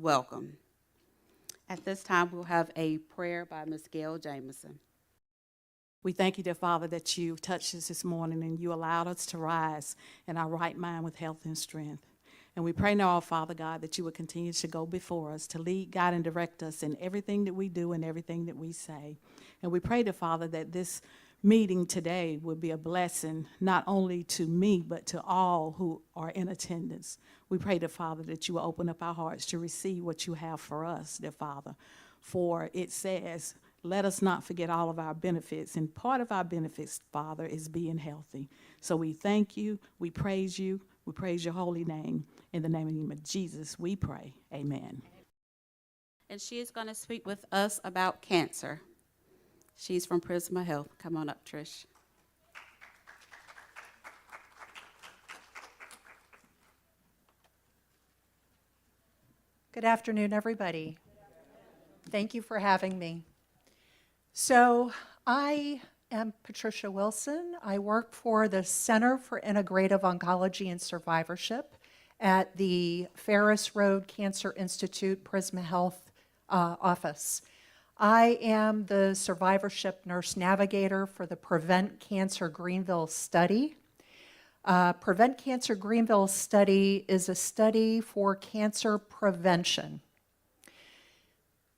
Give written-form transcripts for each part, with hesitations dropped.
welcome. At this time, we'll have a prayer by Ms. Gail Jameson. We thank you, dear Father, that you touched us this morning and you allowed us to rise in our right mind with health and strength. And we pray now, Father God, that you would continue to go before us, to lead, guide, and direct us in everything that we do and everything that we say. And we pray, dear Father, that this meeting today would be a blessing not only to me, but to all who are in attendance. We pray, dear Father, that you will open up our hearts to receive what you have for us, dear Father. For it says, let us not forget all of our benefits. And part of our benefits, Father, is being healthy. So we thank you, we praise your holy name. In the name of Jesus, we pray. Amen. And she is going to speak with us about cancer. She's from Prisma Health. Come on up, Trish. Good afternoon, everybody. Thank you for having me. So I am Patricia Wilson. I work for the Center for Integrative Oncology and Survivorship at the Ferris Road Cancer Institute Prisma Health office. I am the survivorship nurse navigator for the Prevent Cancer Greenville study. Prevent Cancer Greenville study is a study for cancer prevention.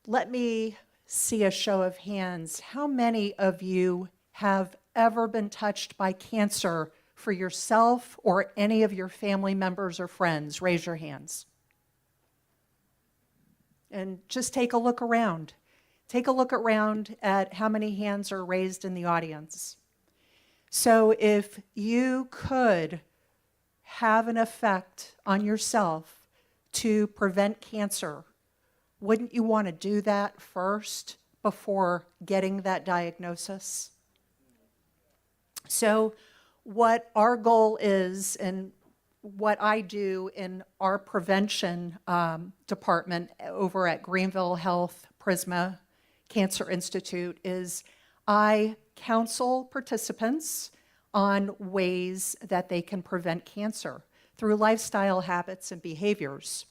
Let me see a show of hands. How many of you have ever been touched by cancer for yourself or any of your family members or friends? Raise your hands. And just take a look around. Take a look around at how many hands are raised in the audience. So if you could have an effect on yourself to prevent cancer, wouldn't you want to do that first before getting that diagnosis? So what our goal is, and what I do in our prevention department over at Greenville Health Prisma Cancer Institute, is I counsel participants on ways that they can prevent cancer through lifestyle habits and behaviors,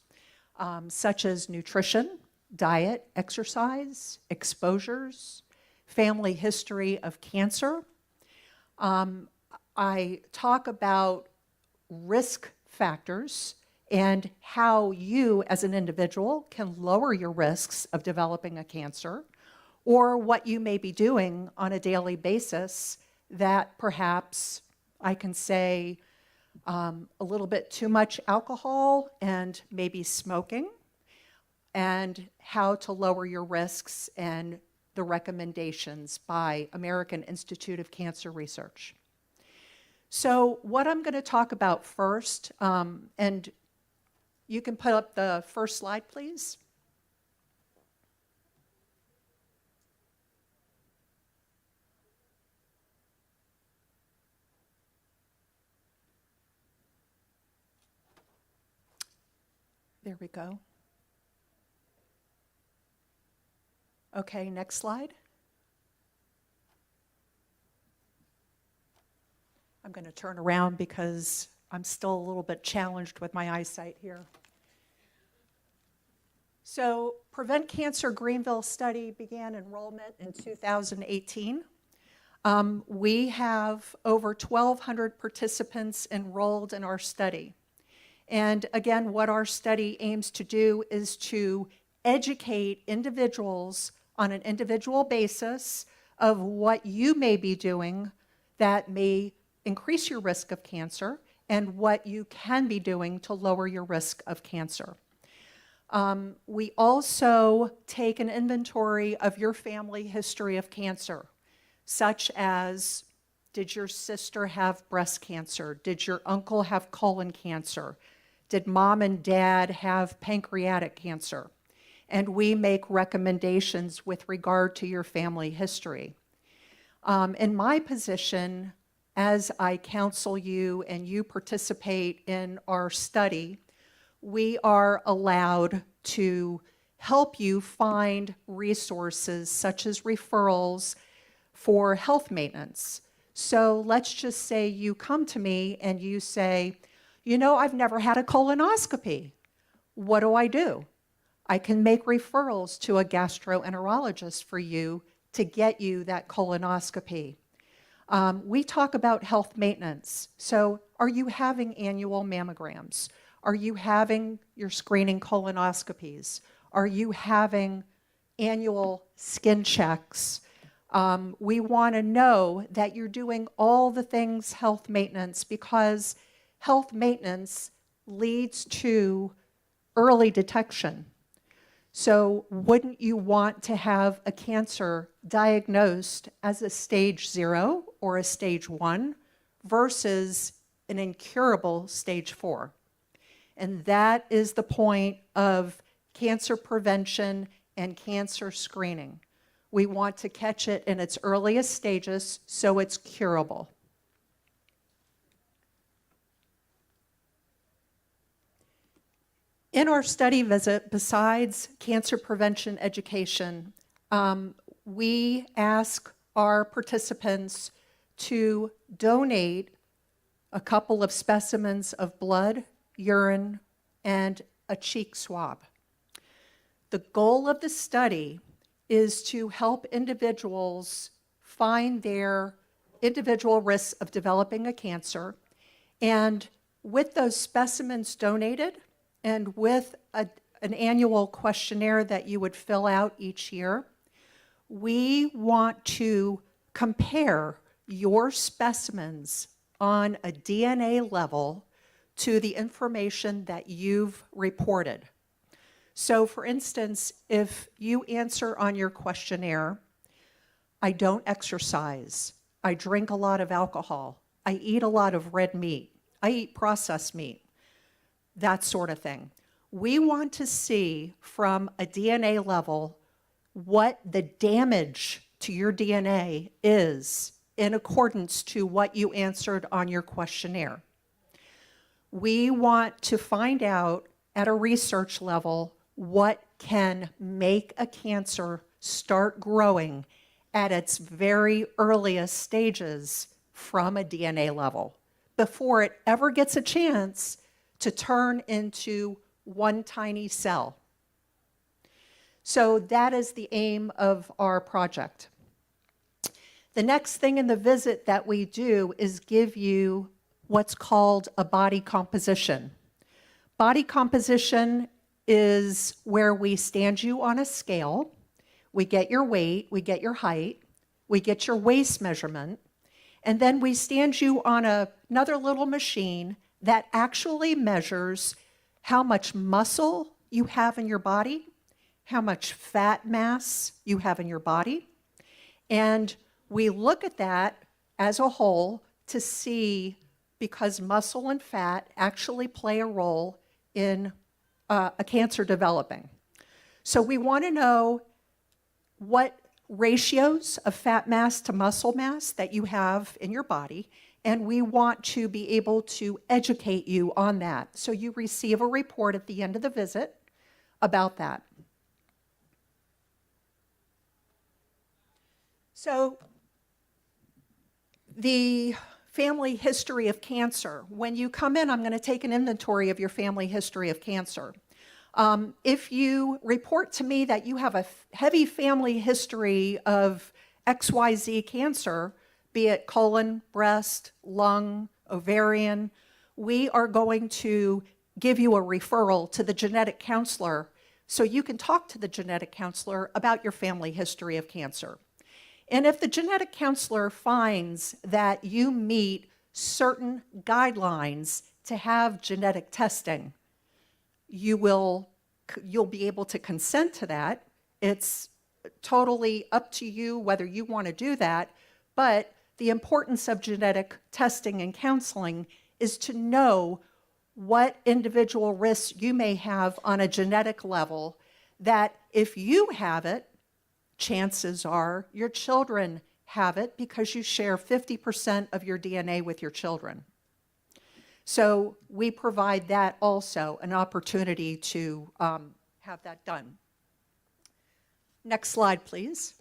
such as nutrition, diet, exercise, exposures, family history of cancer. I talk about risk factors and how you as an individual can lower your risks of developing a cancer, or what you may be doing on a daily basis that perhaps I can say a little bit too much alcohol and maybe smoking, and how to lower your risks and the recommendations by American Institute of Cancer Research. So what I'm going to talk about first, and you can put up the first slide, please. There we go. Okay, next slide. I'm going to turn around because I'm still a little bit challenged with my eyesight here. So, Prevent Cancer Greenville study began enrollment in 2018. We have over 1,200 participants enrolled in our study. And again, what our study aims to do is to educate individuals on an individual basis of what you may be doing that may increase your risk of cancer and what you can be doing to lower your risk of cancer. We also take an inventory of your family history of cancer, such as, did your sister have breast cancer? Did your uncle have colon cancer? Did mom and dad have pancreatic cancer? And we make recommendations with regard to your family history. In my position, as I counsel you and you participate in our study, we are allowed to help you find resources such as referrals for health maintenance. So let's just say you come to me and you say, you know, I've never had a colonoscopy. What do I do? I can make referrals to a gastroenterologist for you to get you that colonoscopy. We talk about health maintenance. So are you having annual mammograms? Are you having your screening colonoscopies? Are you having annual skin checks? We want to know that you're doing all the things health maintenance, because health maintenance leads to early detection. So wouldn't you want to have a cancer diagnosed as a stage 0 or a stage 1 versus an incurable stage 4? And that is the point of cancer prevention and cancer screening. We want to catch it in its earliest stages so it's curable. In our study visit, besides cancer prevention education, we ask our participants to donate a couple of specimens of blood, urine, and a cheek swab. The goal of the study is to help individuals find their individual risks of developing a cancer, and with those specimens donated, and with an annual questionnaire that you would fill out each year, we want to compare your specimens on a DNA level to the information that you've reported. So for instance, if you answer on your questionnaire, I don't exercise, I drink a lot of alcohol, I eat a lot of red meat, I eat processed meat, that sort of thing. We want to see from a DNA level what the damage to your DNA is in accordance to what you answered on your questionnaire. We want to find out at a research level what can make a cancer start growing at its very earliest stages from a DNA level before it ever gets a chance to turn into one tiny cell. So that is the aim of our project. The next thing in the visit that we do is give you what's called a body composition. Body composition is where we stand you on a scale, we get your weight, we get your height, we get your waist measurement, and then we stand you on another little machine that actually measures how much muscle you have in your body, how much fat mass you have in your body, and we look at that as a whole to see, because muscle and fat actually play a role in a cancer developing. So we want to know what ratios of fat mass to muscle mass that you have in your body, and we want to be able to educate you on that. So you receive a report at the end of the visit about that. So the family history of cancer. When you come in, I'm going to take an inventory of your family history of cancer. If you report to me that you have a heavy family history of XYZ cancer, be it colon, breast, lung, ovarian, we are going to give you a referral to the genetic counselor so you can talk to the genetic counselor about your family history of cancer. And if the genetic counselor finds that you meet certain guidelines to have genetic testing, you'll be able to consent to that. It's totally up to you whether you want to do that, but the importance of genetic testing and counseling is to know what individual risks you may have on a genetic level, that if you have it, chances are your children have it because you share 50% of your DNA with your children. So we provide that also, an opportunity to have that done. Next slide, please.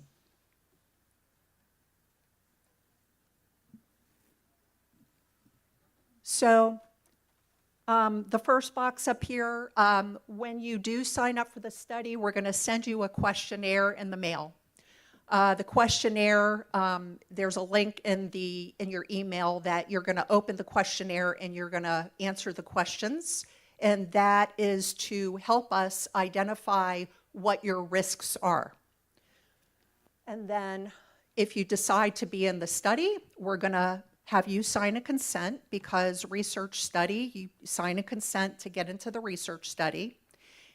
So The first box up here, when you do sign up for the study, we're going to send you a questionnaire in the mail. The questionnaire, there's a link in your email that you're going to open the questionnaire and you're going to answer the questions. And that is to help us identify what your risks are. And then if you decide to be in the study, we're going to have you sign a consent, because research study, you sign a consent to get into the research study.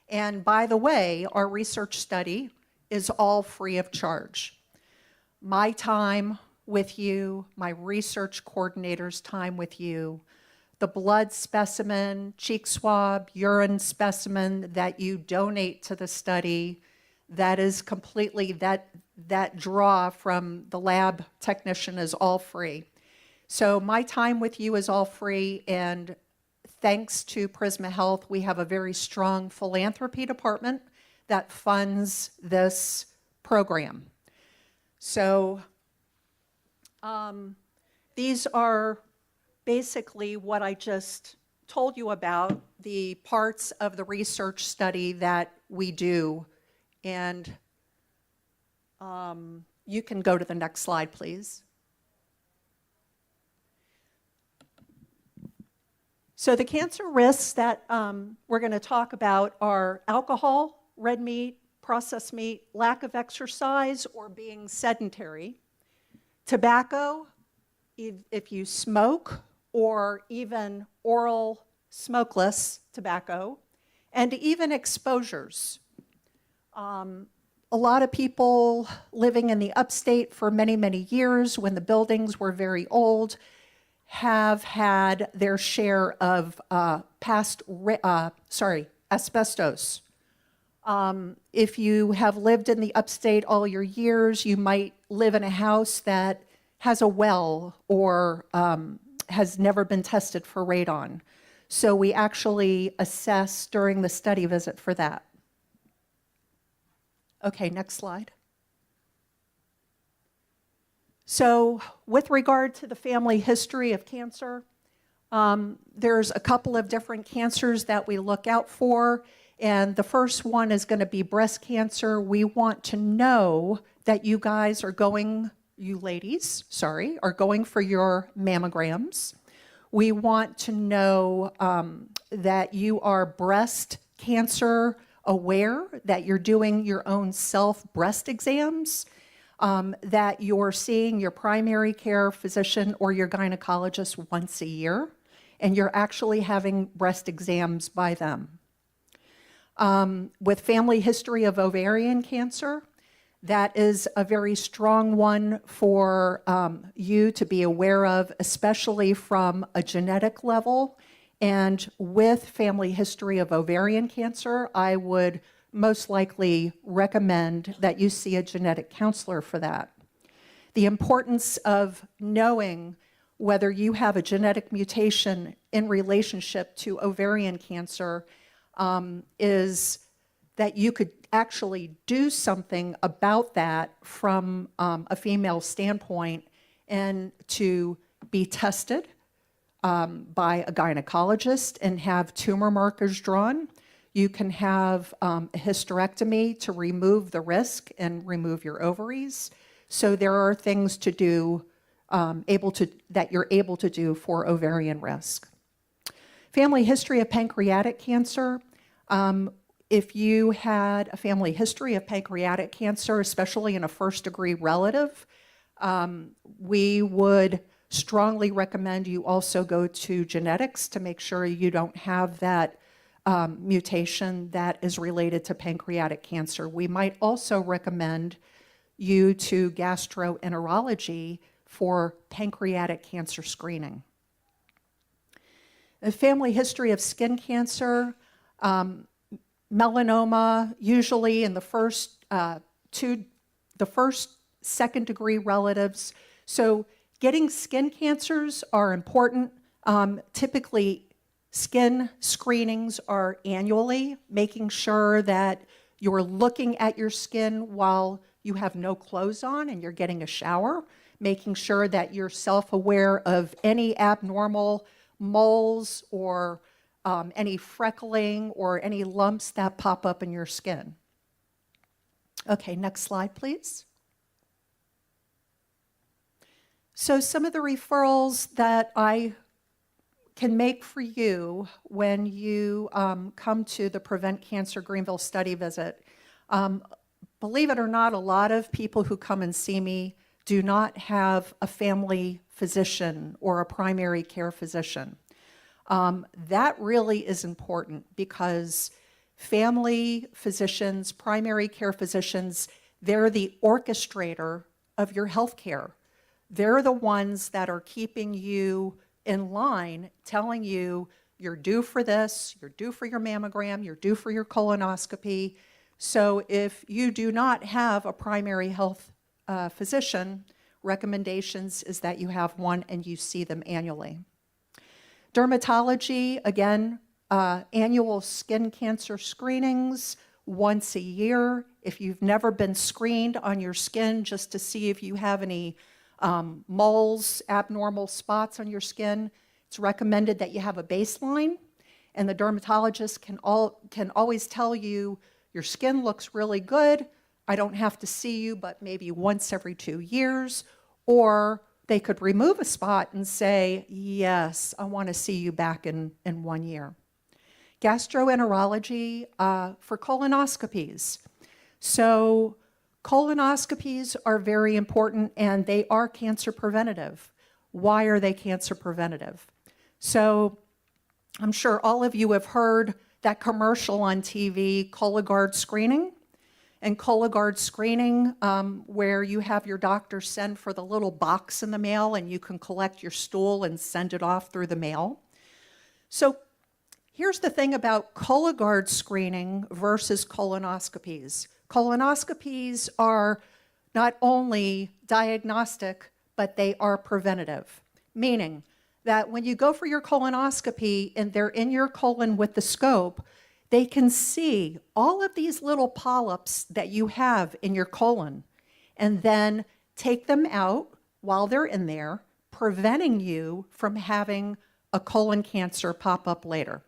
And by the way, our research study is all free of charge. My time with you, my research coordinator's time with you, the blood specimen, cheek swab, urine specimen that you donate to the study, that is completely, that draw from the lab technician is all free. So my time with you is all free, and thanks to Prisma Health, we have a very strong philanthropy department that funds this program. So these are basically what I just told you about, the parts of the research study that we do. And you can go to the next slide, please. So the cancer risks that we're going to talk about are alcohol, red meat, processed meat, lack of exercise, or being sedentary, tobacco, if you smoke, or even oral smokeless tobacco, and even exposures. A lot of people living in the upstate for many, many years, when the buildings were very old, have had their share of asbestos. If you have lived in the upstate all your years, you might live in a house that has a well or has never been tested for radon. So we actually assess during the study visit for that. Okay, next slide. So with regard to the family history of cancer, there's a couple of different cancers that we look out for. And the first one is going to be breast cancer. We want to know that you guys are going, you ladies, sorry, are going for your mammograms. We want to know that you are breast cancer aware, that you're doing your own self breast exams, that you're seeing your primary care physician or your gynecologist once a year, and you're actually having breast exams by them. With family history of ovarian cancer, that is a very strong one for you to be aware of, especially from a genetic level. And with family history of ovarian cancer, I would most likely recommend that you see a genetic counselor for that. The importance of knowing whether you have a genetic mutation in relationship to ovarian cancer is that you could actually do something about that from a female standpoint, and to be tested by a gynecologist and have tumor markers drawn. You can have a hysterectomy to remove the risk and remove your ovaries. So there are things to do, that you're able to do for ovarian risk. Family history of pancreatic cancer. If you had a family history of pancreatic cancer, especially in a first-degree relative, we would strongly recommend you also go to genetics to make sure you don't have that mutation that is related to pancreatic cancer. We might also recommend you to gastroenterology for pancreatic cancer screening. A family history of skin cancer, melanoma, usually in the first second-degree relatives. So getting skin cancers are important. Typically, skin screenings are annually, making sure that you're looking at your skin while you have no clothes on and you're getting a shower, making sure that you're self-aware of any abnormal moles or any freckling or any lumps that pop up in your skin. Okay, next slide, please. So some of the referrals that I can make for you when you come to the Prevent Cancer Greenville study visit. Believe it or not, a lot of people who come and see me do not have a family physician or a primary care physician. That really is important because family physicians, primary care physicians, they're the orchestrator of your health care. They're the ones that are keeping you in line, telling you you're due for this, you're due for your mammogram, you're due for your colonoscopy. So if you do not have a primary health physician, recommendations is that you have one and you see them annually. Dermatology, again, annual skin cancer screenings once a year. If you've never been screened on your skin just to see if you have any moles, abnormal spots on your skin, it's recommended that you have a baseline, and the dermatologist can always tell you your skin looks really good, I don't have to see you but maybe once every 2 years, or they could remove a spot and say, yes, I want to see you back in 1 year. Gastroenterology for colonoscopies. So colonoscopies are very important and they are cancer preventative. Why are they cancer preventative? So I'm sure all of you have heard that commercial on TV, Cologuard screening. And Cologuard screening, where you have your doctor send for the little box in the mail and you can collect your stool and send it off through the mail. So here's the thing about Cologuard screening versus colonoscopies. Colonoscopies are not only diagnostic, but they are preventative, meaning that when you go for your colonoscopy and they're in your colon with the scope, they can see all of these little polyps that you have in your colon and then take them out while they're in there, preventing you from having a colon cancer pop up later.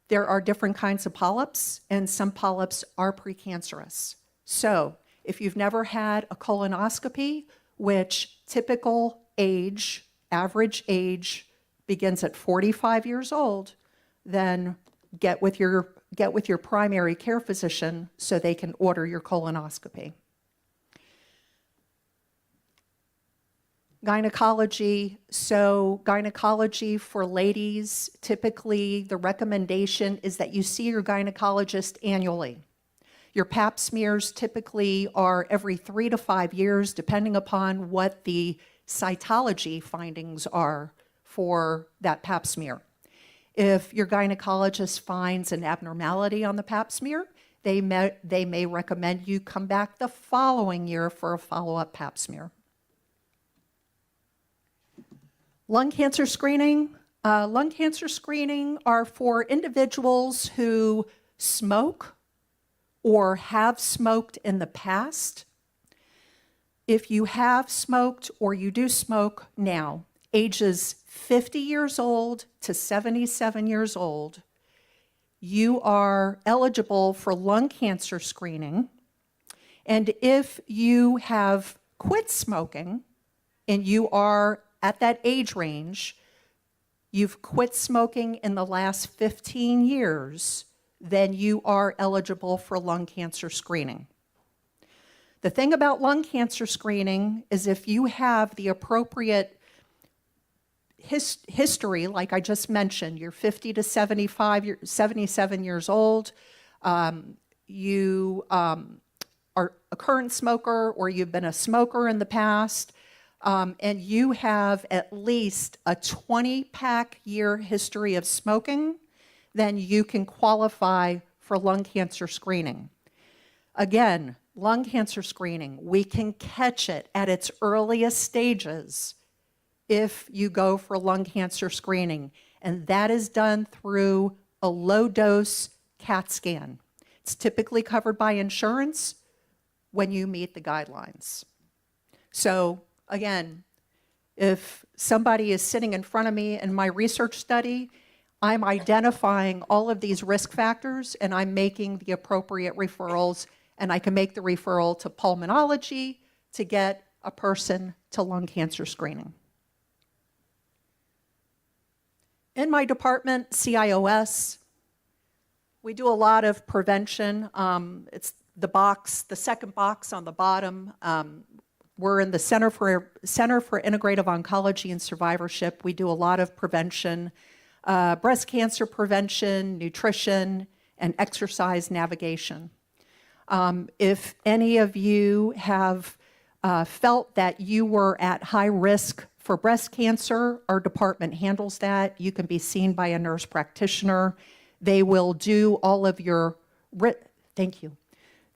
There are different kinds of polyps, and some polyps are precancerous. So if you've never had a colonoscopy, which typical age, average age, begins at 45 years old, then get with your primary care physician so they can order your colonoscopy. Gynecology, so gynecology for ladies, typically the recommendation is that you see your gynecologist annually. Your pap smears typically are every 3 to 5 years, depending upon what the cytology findings are for that pap smear. If your gynecologist finds an abnormality on the pap smear, they may recommend you come back the following year for a follow-up pap smear. Lung cancer screening. Lung cancer screening are for individuals who smoke or have smoked in the past. If you have smoked or you do smoke now, ages 50 years old to 77 years old, you are eligible for lung cancer screening. And if you have quit smoking and you are at that age range, you've quit smoking in the last 15 years, then you are eligible for lung cancer screening. The thing about lung cancer screening is if you have the appropriate history, like I just mentioned, you're 50 to 77 years old, you are a current smoker or you've been a smoker in the past, and you have at least a 20-pack year history of smoking, then you can qualify for lung cancer screening. Again, lung cancer screening, we can catch it at its earliest stages if you go for lung cancer screening, and that is done through a low-dose CAT scan. It's typically covered by insurance when you meet the guidelines. So again, if somebody is sitting in front of me in my research study, I'm identifying all of these risk factors and I'm making the appropriate referrals, and I can make the referral to pulmonology to get a person to lung cancer screening. In my department, CIOS, we do a lot of prevention. It's the second box on the bottom. We're in the Center for Integrative Oncology and Survivorship. We do a lot of prevention, breast cancer prevention, nutrition, and exercise navigation. If any of you have felt that you were at high risk for breast cancer, our department handles that. You can be seen by a nurse practitioner. They will do all of your, thank you.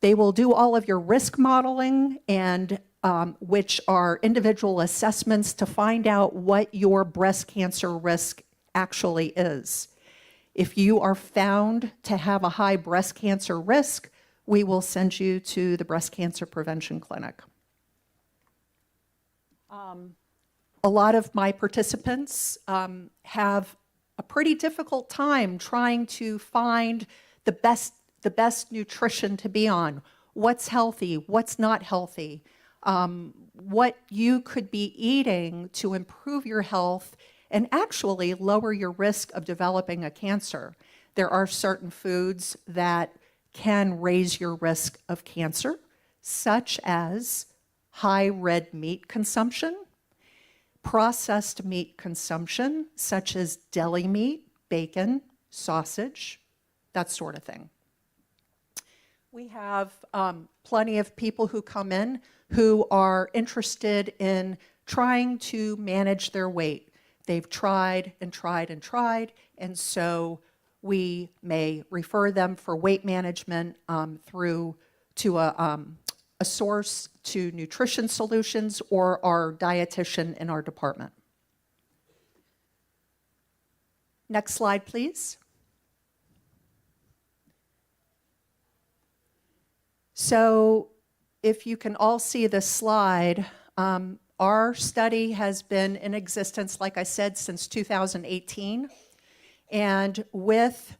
They will do all of your risk modeling, and which are individual assessments to find out what your breast cancer risk actually is. If you are found to have a high breast cancer risk, we will send you to the breast cancer prevention clinic. A lot of my participants have a pretty difficult time trying to find the best nutrition to be on. What's healthy, what's not healthy, what you could be eating to improve your health and actually lower your risk of developing a cancer. There are certain foods that can raise your risk of cancer, such as high red meat consumption, processed meat consumption, such as deli meat, bacon, sausage, that sort of thing. We have plenty of people who come in who are interested in trying to manage their weight. They've tried and tried and tried, and so we may refer them for weight management through to a source to Nutrition Solutions or our dietitian in our department. Next slide, please. So if you can all see this slide, our study has been in existence, like I said, since 2018. And with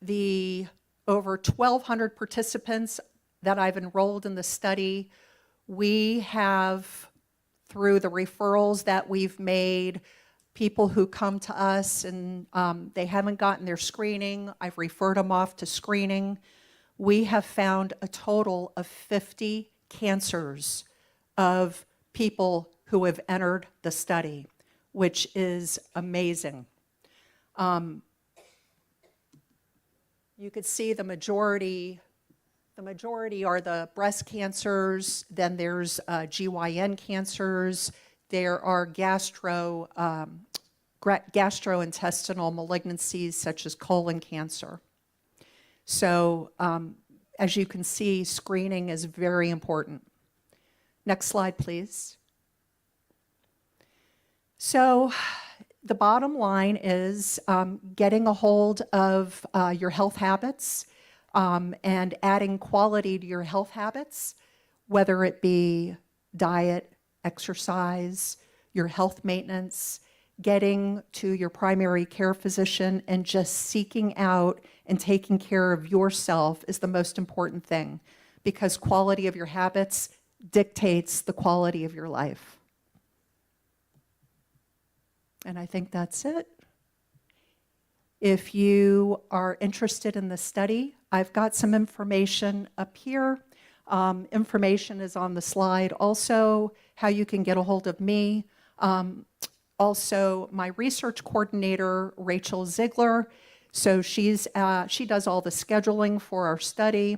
the over 1,200 participants that I've enrolled in the study, we have, through the referrals that we've made, people who come to us and they haven't gotten their screening, I've referred them off to screening. We have found a total of 50 cancers of people who have entered the study, which is amazing. You could see the majority are the breast cancers, then there's GYN cancers, there are gastrointestinal malignancies such as colon cancer. So as you can see, screening is very important. Next slide, please. So the bottom line is getting a hold of your health habits and adding quality to your health habits, whether it be diet, exercise, your health maintenance, getting to your primary care physician and just seeking out and taking care of yourself is the most important thing, because quality of your habits dictates the quality of your life. And I think that's it. If you are interested in the study, I've got some information up here. Information is on the slide. Also, how you can get a hold of me. Also, my research coordinator, Rachel Ziegler. So she does all the scheduling for our study.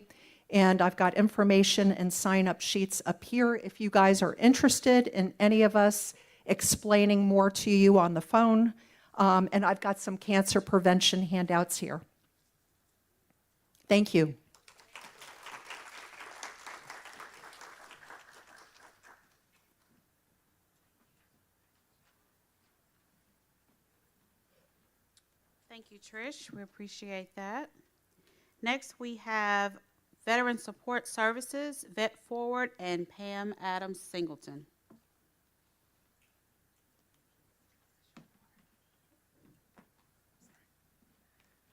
And I've got information and sign-up sheets up here if you guys are interested in any of us explaining more to you on the phone. And I've got some cancer prevention handouts here. Thank you. Thank you, Trish. We appreciate that. Next, we have Veteran Support Services, Vet Forward, and Pam Adams Singleton.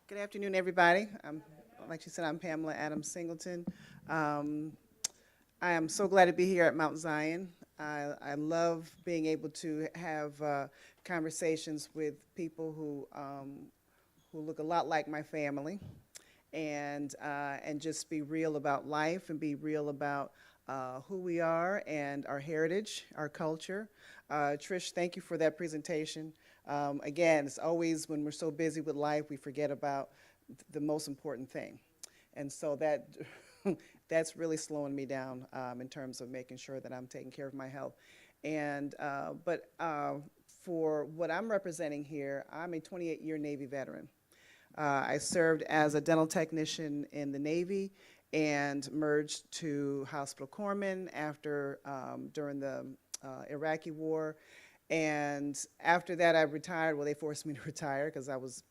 Good afternoon, everybody. Like she said, I'm Pamela Adams Singleton. I am so glad to be here at Mount Zion. I love being able to have conversations with people who look a lot like my family, and just be real about life and be real about who we are and our heritage, our culture. Trish, thank you for that presentation. Again, it's always when we're so busy with life, we forget about the most important thing. And so that that's really slowing me down in terms of making sure that I'm taking care of my health. And but for what I'm representing here, I'm a 28-year Navy veteran. I served as a dental technician in the Navy and merged to hospital corpsman after during the Iraqi war. And after that, I retired. Well, they forced me to retire because I was,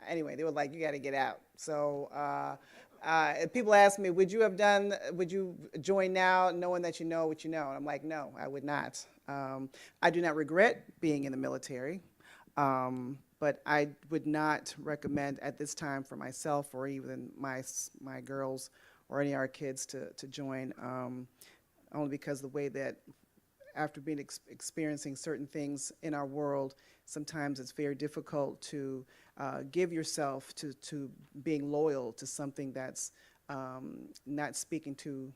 anyway, they were like, you got to get out. So people ask me, would you join now knowing that you know what you know? And I'm like, no, I would not. I do not regret being in the military, but I would not recommend at this time for myself or even my girls or any of our kids to join, only because the way that after being experiencing certain things in our world, sometimes it's very difficult to give yourself to being loyal to something that's not speaking to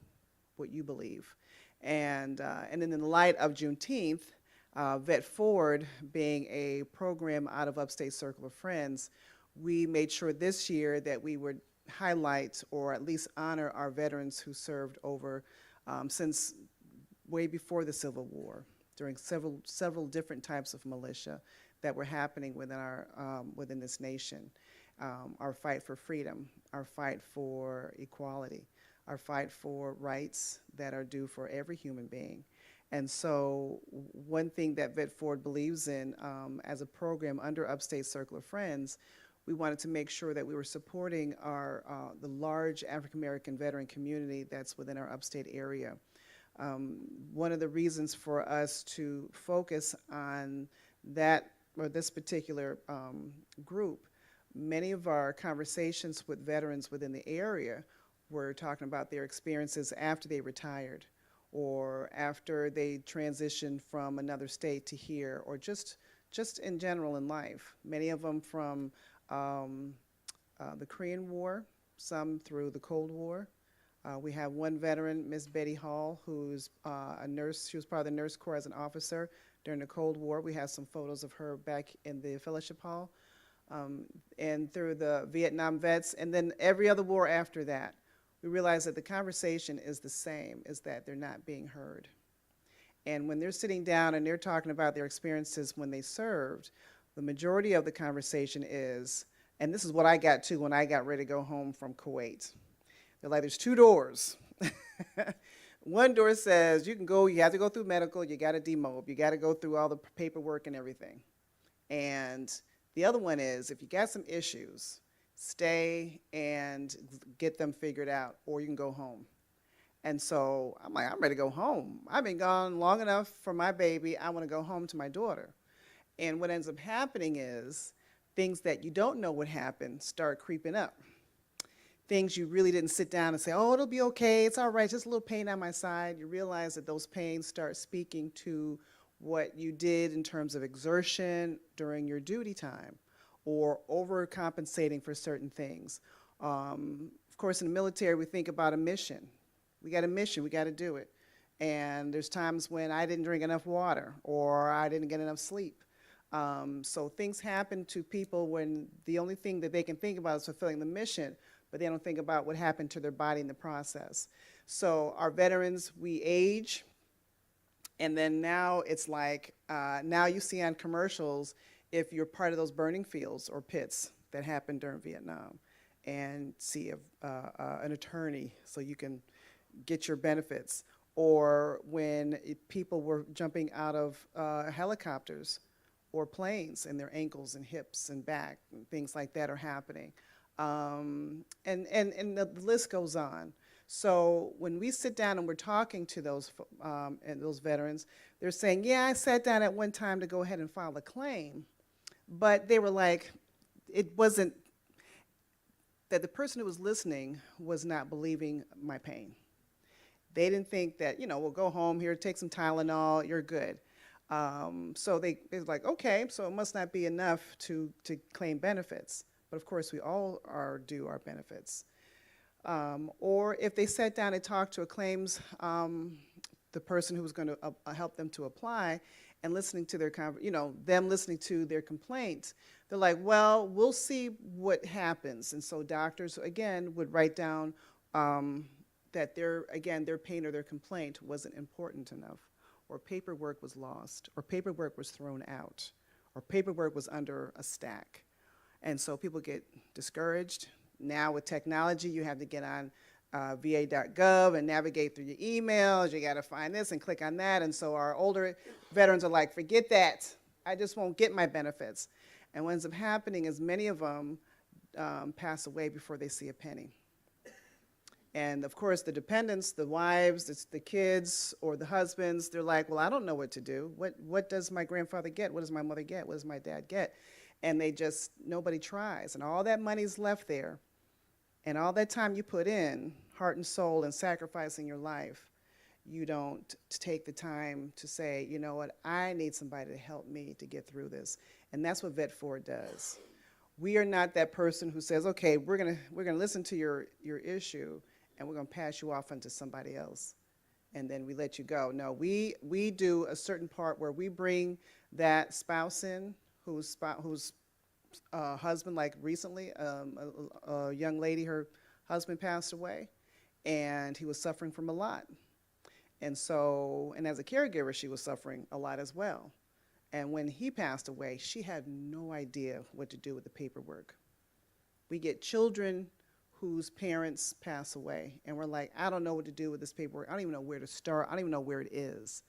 what you believe. And then in the light of Juneteenth, Vet Forward being a program out of Upstate Circle of Friends, we made sure this year that we would highlight or at least honor our veterans who served over since way before the Civil War, during several different types of militia that were happening within this nation. Our fight for freedom, our fight for equality, our fight for rights that are due for every human being. And so one thing that Vet Forward believes in as a program under Upstate Circle of Friends, we wanted to make sure that we were supporting the large African American veteran community that's within our upstate area. One of the reasons for us to focus on that or this particular group, many of our conversations with veterans within the area were talking about their experiences after they retired or after they transitioned from another state to here, or just in general in life. Many of them from the Korean War, some through the Cold War. We have one veteran, Miss Betty Hall, who's a nurse. She was part of the Nurse Corps as an officer during the Cold War. We have some photos of her back in the fellowship hall. And through the Vietnam vets, and then every other war after that. We realize that the conversation is the same, is that they're not being heard. And when they're sitting down and they're talking about their experiences when they served, the majority of the conversation is, and this is what I got to when I got ready to go home from Kuwait. They're like, there's two doors. One door says, you have to go through medical, you got to demob, you got to go through all the paperwork and everything. And the other one is, if you got some issues, stay and get them figured out, or you can go home. And so I'm like, I'm ready to go home. I've been gone long enough for my baby. I want to go home to my daughter. And what ends up happening is things that you don't know would happen start creeping up. Things you really didn't sit down and say, oh, it'll be okay, it's all right, just a little pain on my side. You realize that those pains start speaking to what you did in terms of exertion during your duty time, or overcompensating for certain things. Of course, in the military, we think about a mission. We got a mission, we got to do it. And there's times when I didn't drink enough water, or I didn't get enough sleep. So things happen to people when the only thing that they can think about is fulfilling the mission, but they don't think about what happened to their body in the process. So our veterans, we age, and then now it's like, now you see on commercials, if you're part of those burning fields or pits that happened during Vietnam, and see an attorney so you can get your benefits, or when people were jumping out of helicopters or planes and their ankles and hips and back, and things like that are happening. And the list goes on. So when we sit down and we're talking to those veterans, they're saying, yeah, I sat down at one time to go ahead and file a claim, but they were like, it wasn't that the person who was listening was not believing my pain. They didn't think that, we'll go home here, take some Tylenol, you're good. So they was like, okay, so it must not be enough to claim benefits. But of course, we all are due our benefits. Or if they sat down and talked to a claims, the person who was going to help them to apply, and listening to their, them listening to their complaints, they're like, well, we'll see what happens. And so doctors, again, would write down that their pain or their complaint wasn't important enough, or paperwork was lost, or paperwork was thrown out, or paperwork was under a stack. And so people get discouraged. Now with technology, you have to get on va.gov and navigate through your emails. You got to find this and click on that. And so our older veterans are like, forget that. I just won't get my benefits. And what ends up happening is many of them pass away before they see a penny. And of course, the dependents, the wives, it's the kids, or the husbands, they're like, well, I don't know what to do. What does my grandfather get? What does my mother get? What does my dad get? And nobody tries. And all that money's left there. And all that time you put in, heart and soul, and sacrificing your life, you don't take the time to say, you know what, I need somebody to help me to get through this. And that's what Vet Forward does. We are not that person who says, okay, we're gonna listen to your issue, and we're gonna pass you off onto somebody else, and then we let you go. No, we do a certain part where we bring that spouse in, whose husband, like recently, a young lady, her husband passed away, and he was suffering from a lot. And as a caregiver, she was suffering a lot as well. And when he passed away, she had no idea what to do with the paperwork. We get children whose parents pass away, and we're like, I don't know what to do with this paperwork. I don't even know where to start. I don't even know where it is.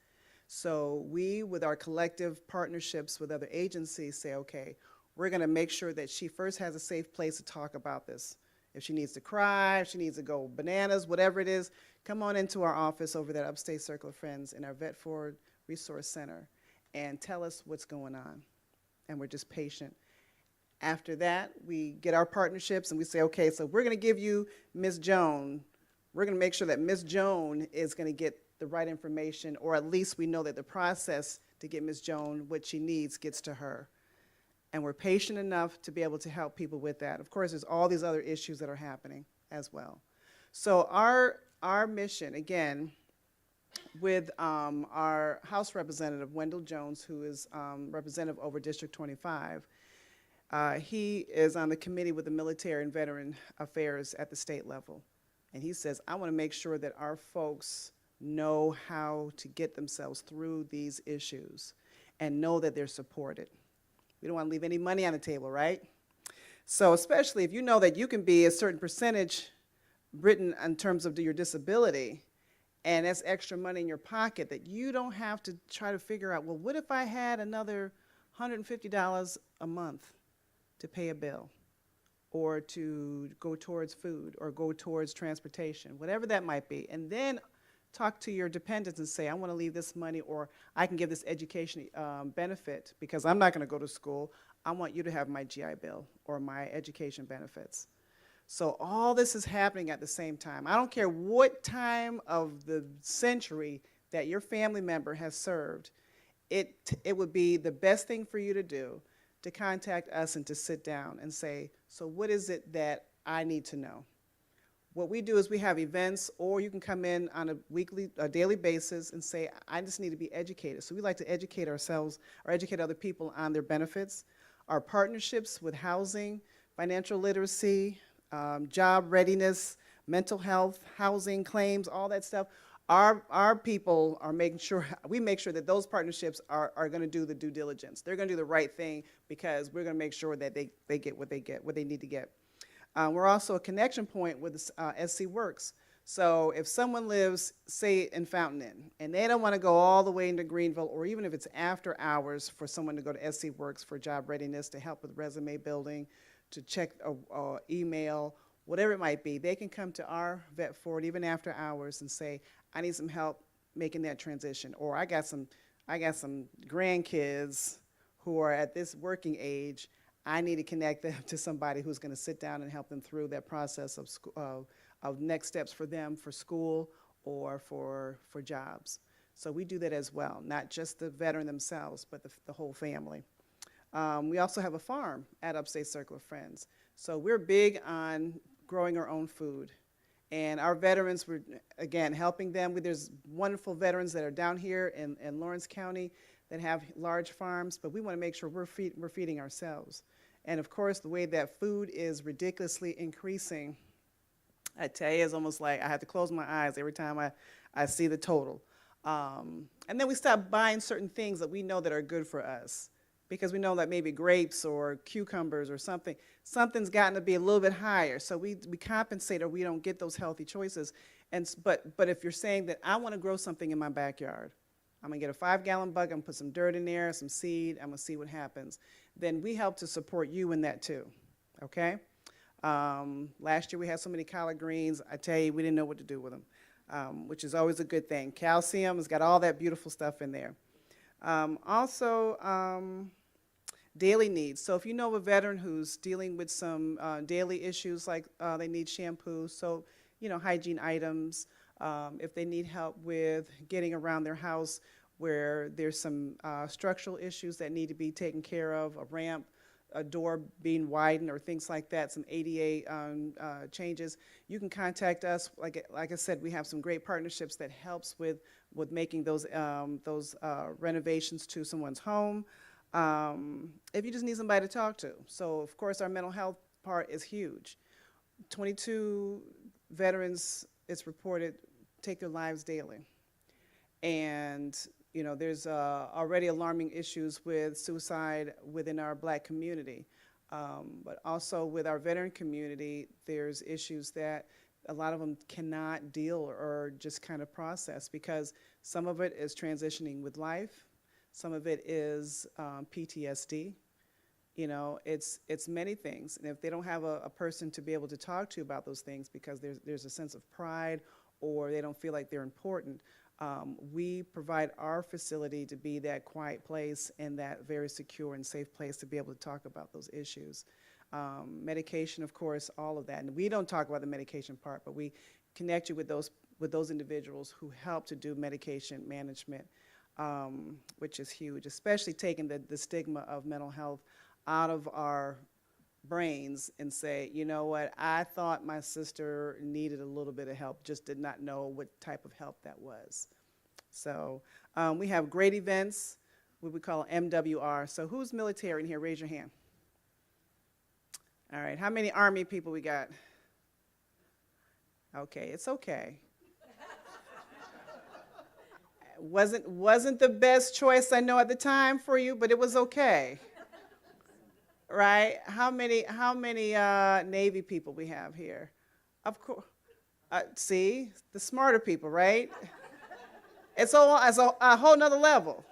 So we, with our collective partnerships with other agencies, say, okay, we're going to make sure that she first has a safe place to talk about this. If she needs to cry, if she needs to go bananas, whatever it is, come on into our office over there at Upstate Circle of Friends in our Vet Forward Resource Center and tell us what's going on. And we're just patient. After that, we get our partnerships and we say, okay, so we're going to give you Ms. Joan. We're going to make sure that Ms. Joan is going to get the right information, or at least we know that the process to get Ms. Joan what she needs gets to her. And we're patient enough to be able to help people with that. Of course, there's all these other issues that are happening as well. So our mission, again, with our House Representative, Wendell Jones, who is representative over District 25, he is on the committee with the Military and Veteran Affairs at the state level. And he says, I want to make sure that our folks know how to get themselves through these issues and know that they're supported. We don't want to leave any money on the table, right? So especially if you know that you can be a certain percentage written in terms of your disability, and that's extra money in your pocket that you don't have to try to figure out, well, what if I had another $150 a month to pay a bill, or to go towards food, or go towards transportation, whatever that might be. And then talk to your dependents and say, I want to leave this money, or I can give this education benefit because I'm not going to go to school. I want you to have my GI Bill or my education benefits. So all this is happening at the same time. I don't care what time of the century that your family member has served, it would be the best thing for you to do to contact us and to sit down and say, so what is it that I need to know? What we do is we have events, or you can come in on a daily basis and say, I just need to be educated. So we like to educate ourselves or educate other people on their benefits. Our partnerships with housing, financial literacy, job readiness, mental health, housing claims, all that stuff. Our people are making sure, we make sure that those partnerships are going to do the due diligence. They're going to do the right thing because we're going to make sure that they get what they need to get. We're also a connection point with SC Works. So if someone lives, say, in Fountain Inn, and they don't want to go all the way into Greenville, or even if it's after hours for someone to go to SC Works for job readiness, to help with resume building, to check email, whatever it might be, they can come to our Vet Forward even after hours and say, I need some help making that transition, or I got some grandkids who are at this working age. I need to connect them to somebody who's going to sit down and help them through that process of next steps for them for school or for jobs. So we do that as well, not just the veteran themselves, but the whole family. We also have a farm at Upstate Circle of Friends. So we're big on growing our own food. And our veterans, we're, again, helping them. There's wonderful veterans that are down here in Lawrence County that have large farms, but we want to make sure we're feeding ourselves. And of course, the way that food is ridiculously increasing, I tell you, it's almost like I have to close my eyes every time I see the total. And then we stop buying certain things that we know that are good for us, because we know that maybe grapes or cucumbers or something's gotten to be a little bit higher. So we compensate, or we don't get those healthy choices. But if you're saying that I want to grow something in my backyard, I'm going to get a 5-gallon bucket, I'm going to put some dirt in there, some seed, I'm going to see what happens. Then we help to support you in that too, okay? Last year we had so many collard greens, I tell you, we didn't know what to do with them, which is always a good thing. Calcium has got all that beautiful stuff in there. Daily needs. So if you know a veteran who's dealing with some daily issues, like they need shampoo, so, you know, hygiene items, if they need help with getting around their house where there's some structural issues that need to be taken care of, a ramp, a door being widened, or things like that, some ADA changes, you can contact us. Like I said, we have some great partnerships that helps with making those renovations to someone's home. If you just need somebody to talk to. So of course our mental health part is huge. 22 veterans, it's reported, take their lives daily. And you know, there's already alarming issues with suicide within our Black community. But also with our veteran community, there's issues that a lot of them cannot deal or just kind of process, because some of it is transitioning with life. Some of it is PTSD. You know, it's many things. And if they don't have a person to be able to talk to about those things, because there's a sense of pride, or they don't feel like they're important, we provide our facility to be that quiet place and that very secure and safe place to be able to talk about those issues. Medication, of course, all of that. And we don't talk about the medication part, but we connect you with those individuals who help to do medication management, which is huge, especially taking the stigma of mental health out of our brains and say, you know what, I thought my sister needed a little bit of help, just did not know what type of help that was. So we have great events, what we call MWR. So who's military in here? Raise your hand. All right, how many Army people we got? Okay, it's okay. Wasn't the best choice I know at the time for you, but it was okay. Right? How many Navy people we have here? Of course. See, the smarter people, right? It's a whole nother level.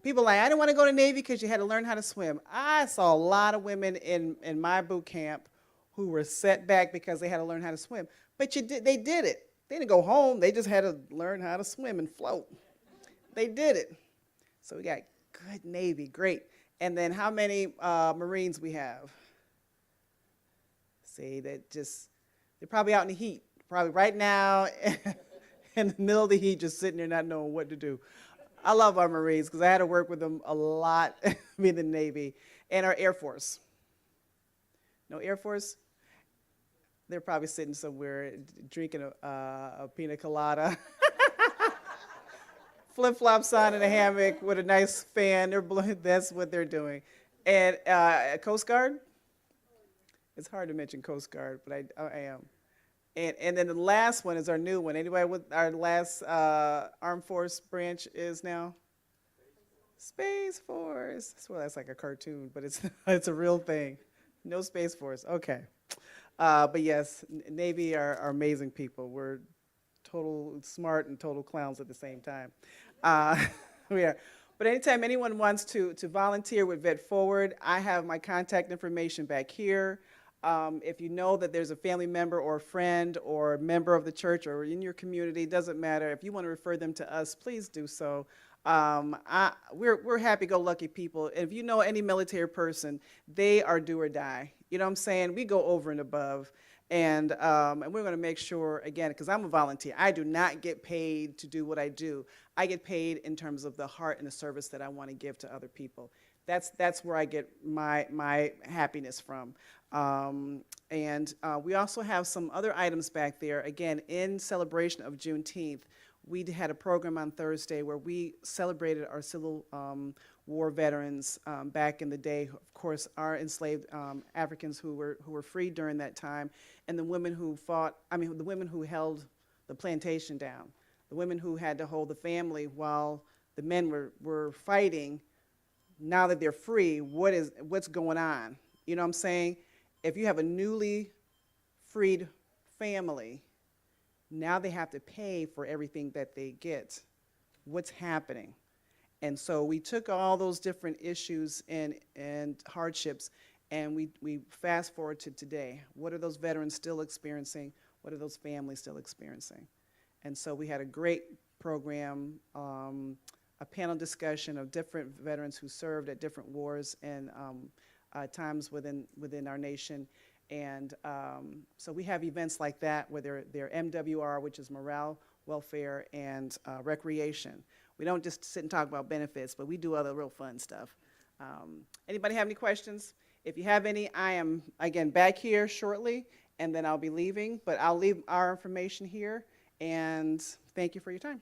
People like, I didn't want to go to Navy because you had to learn how to swim. I saw a lot of women in my boot camp who were set back because they had to learn how to swim. But they did it. They didn't go home. They just had to learn how to swim and float. They did it. So we got good Navy, great. And then how many Marines we have? See, they're probably out in the heat, probably right now in the middle of the heat, just sitting there not knowing what to do. I love our Marines because I had to work with them a lot, in the Navy, and our Air Force. No Air Force? They're probably sitting somewhere drinking a pina colada. Flip-flops on in a hammock with a nice fan. That's what they're doing. And Coast Guard? It's hard to mention Coast Guard, but I am. And then the last one is our new one. Anybody what our last Armed Force branch is now? Space Force. Well, that's like a cartoon, but it's a real thing. No Space Force. Okay. But yes, Navy are amazing people. We're total smart and total clowns at the same time. We are. But anytime anyone wants to volunteer with Vet Forward, I have my contact information back here. If you know that there's a family member or a friend or a member of the church or in your community, doesn't matter. If you want to refer them to us, please do so. We're happy-go-lucky people. If you know any military person, they are do or die. You know what I'm saying? We go over and above. And we're going to make sure, again, because I'm a volunteer, I do not get paid to do what I do. I get paid in terms of the heart and the service that I want to give to other people. That's where I get my happiness from. We also have some other items back there. Again, in celebration of Juneteenth, we had a program on Thursday where we celebrated our Civil War veterans back in the day. Of course, our enslaved Africans who were freed during that time, and the women who fought. I mean, the women who held the plantation down, the women who had to hold the family while the men were fighting. Now that they're free, what's going on? You know what I'm saying? If you have a newly freed family, now they have to pay for everything that they get. What's happening? And so we took all those different issues and hardships, and we fast forward to today. What are those veterans still experiencing? What are those families still experiencing? And so we had a great program, a panel discussion of different veterans who served at different wars and times within our nation. And so we have events like that where they're MWR, which is morale, welfare, and recreation. We don't just sit and talk about benefits, but we do other real fun stuff. Anybody have any questions? If you have any, I am, again, back here shortly, and then I'll be leaving. But I'll leave our information here, and thank you for your time.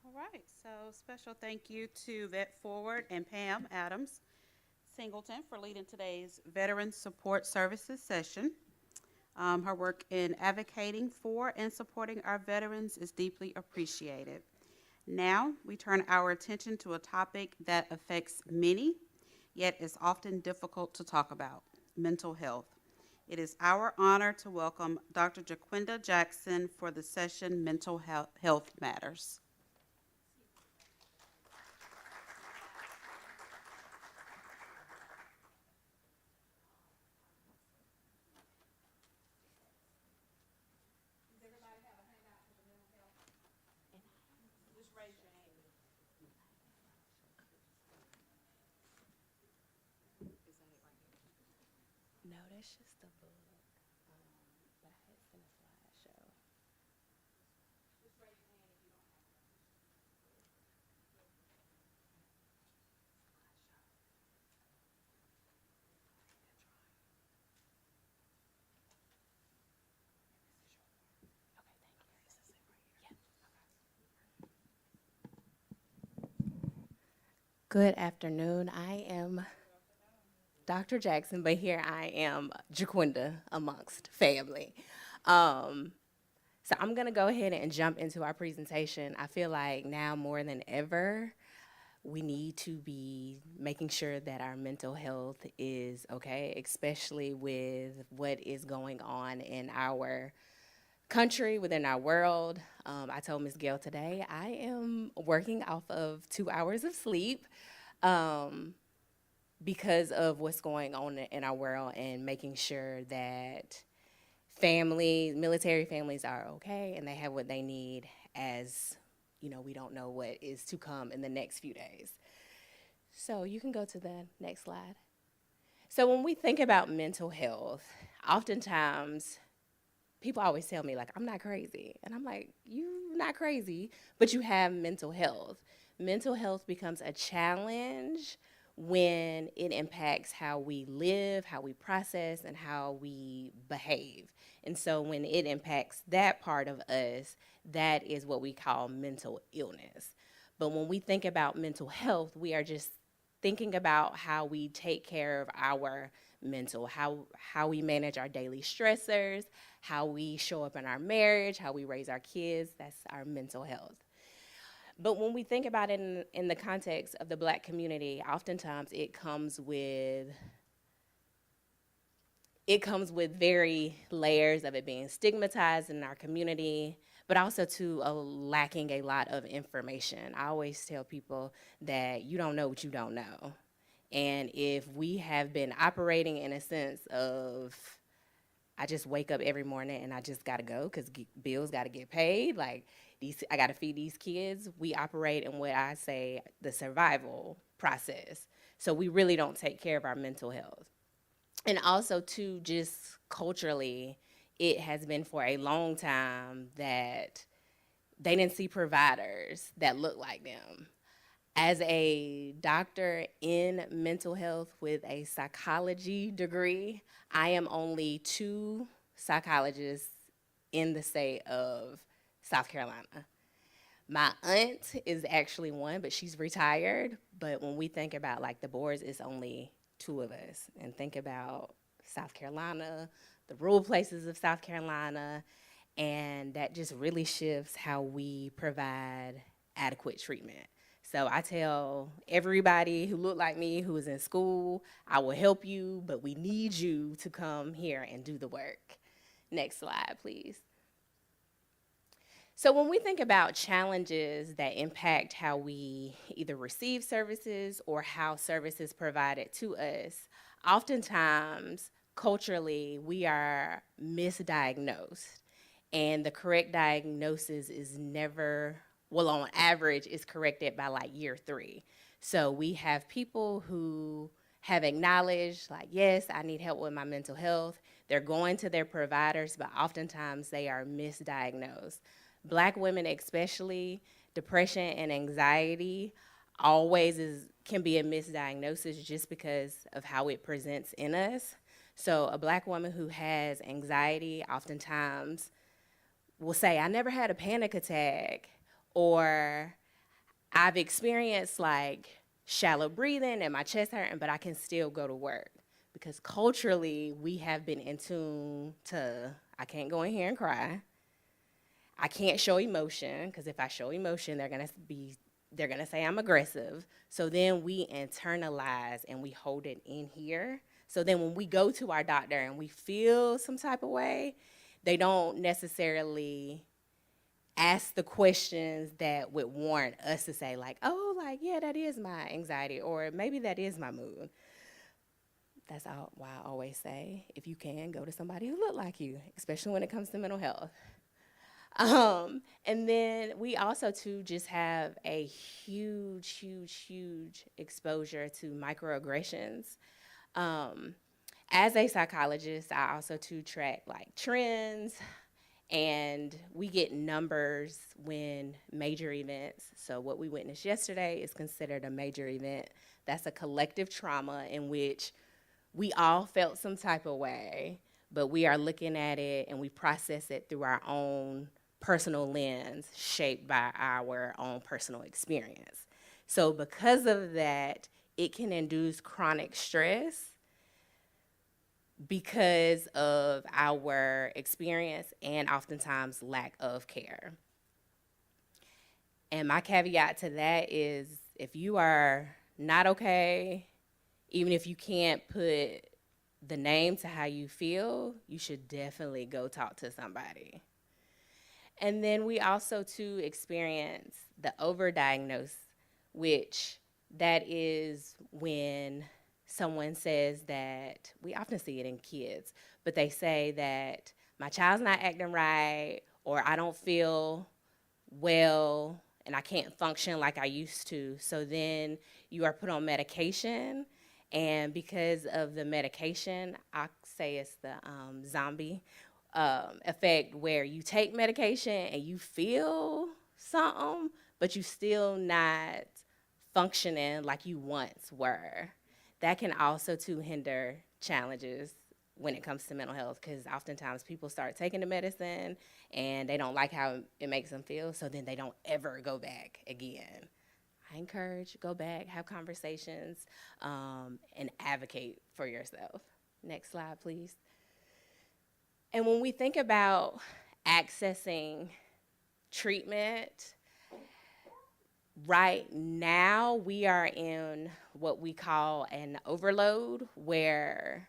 All right, so special thank you to Vet Forward and Pam Adams Singleton for leading today's Veteran Support Services session. Her work in advocating for and supporting our veterans is deeply appreciated. Now, we turn our attention to a topic that affects many, yet is often difficult to talk about: mental health. It is our honor to welcome Dr. Jaquinda Jackson for the session Mental Health Matters. No, that's just the book. But I had seen a slideshow. Good afternoon. I am Dr. Jackson, but here I am, Jaquinda, amongst family. So I'm going to go ahead and jump into our presentation. I feel like now more than ever, we need to be making sure that our mental health is okay, especially with what is going on in our country, within our world. I told Ms. Gail today, I am working off of 2 hours of sleep because of what's going on in our world, and making sure that families, military families are okay and they have what they need, as you know, we don't know what is to come in the next few days. So you can go to the next slide. So when we think about mental health, oftentimes people always tell me, like, I'm not crazy. And I'm like, you're not crazy, but you have mental health. Mental health becomes a challenge when it impacts how we live, how we process, and how we behave. And so when it impacts that part of us, that is what we call mental illness. But when we think about mental health, we are just thinking about how we take care of our mental, how we manage our daily stressors, how we show up in our marriage, how we raise our kids. That's our mental health. But when we think about it in the context of the Black community, oftentimes it comes with it comes with very layers of it being stigmatized in our community, but also to lacking a lot of information. I always tell people that you don't know what you don't know. And if we have been operating in a sense of, I just wake up every morning and I just gotta go because bills gotta get paid, like I gotta feed these kids, we operate in what I say the survival process. So we really don't take care of our mental health. And also, too, just culturally, it has been for a long time that they didn't see providers that look like them. As a doctor in mental health with a psychology degree, I am only 2 psychologists in the state of South Carolina. My aunt is actually one, but she's retired. But when we think about like the boards, it's only 2 of us. And think about South Carolina, the rural places of South Carolina, and that just really shifts how we provide adequate treatment. So I tell everybody who look like me, who is in school, I will help you, but we need you to come here and do the work. Next slide, please. So when we think about challenges that impact how we either receive services or how services provided to us, oftentimes culturally we are misdiagnosed, and the correct diagnosis is never, well, on average, is corrected by like year 3. So we have people who have acknowledged, like, yes, I need help with my mental health. They're going to their providers, but oftentimes they are misdiagnosed. Black women especially, depression and anxiety always can be a misdiagnosis just because of how it presents in us. So a Black woman who has anxiety oftentimes will say, I never had a panic attack, or I've experienced like shallow breathing and my chest hurting, but I can still go to work. Because culturally, we have been in tune to, I can't go in here and cry. I can't show emotion, because if I show emotion, they're gonna say I'm aggressive. So then we internalize and we hold it in here. So then when we go to our doctor and we feel some type of way, they don't necessarily ask the questions that would warrant us to say like, oh, like, yeah, that is my anxiety, or maybe that is my mood. That's why I always say, if you can, go to somebody who look like you, especially when it comes to mental health. And then we also too just have a huge exposure to microaggressions. As a psychologist, I also too track like trends, and we get numbers when major events. So what we witnessed yesterday is considered a major event. That's a collective trauma in which we all felt some type of way, but we are looking at it and we process it through our own personal lens shaped by our own personal experience. So because of that, it can induce chronic stress because of our experience and oftentimes lack of care. And my caveat to that is, if you are not okay, even if you can't put the name to how you feel, you should definitely go talk to somebody. And then we also too experience the overdiagnosis, which that is when someone says that, we often see it in kids, but they say that my child's not acting right, or I don't feel well and I can't function like I used to. So then you are put on medication, and because of the medication, I say it's the zombie effect, where you take medication and you feel something, but you still not functioning like you once were. That can also too hinder challenges when it comes to mental health, because oftentimes people start taking the medicine and they don't like how it makes them feel, so then they don't ever go back again. I encourage, go back, have conversations, and advocate for yourself. Next slide, please. And when we think about accessing treatment, right now we are in what we call an overload, where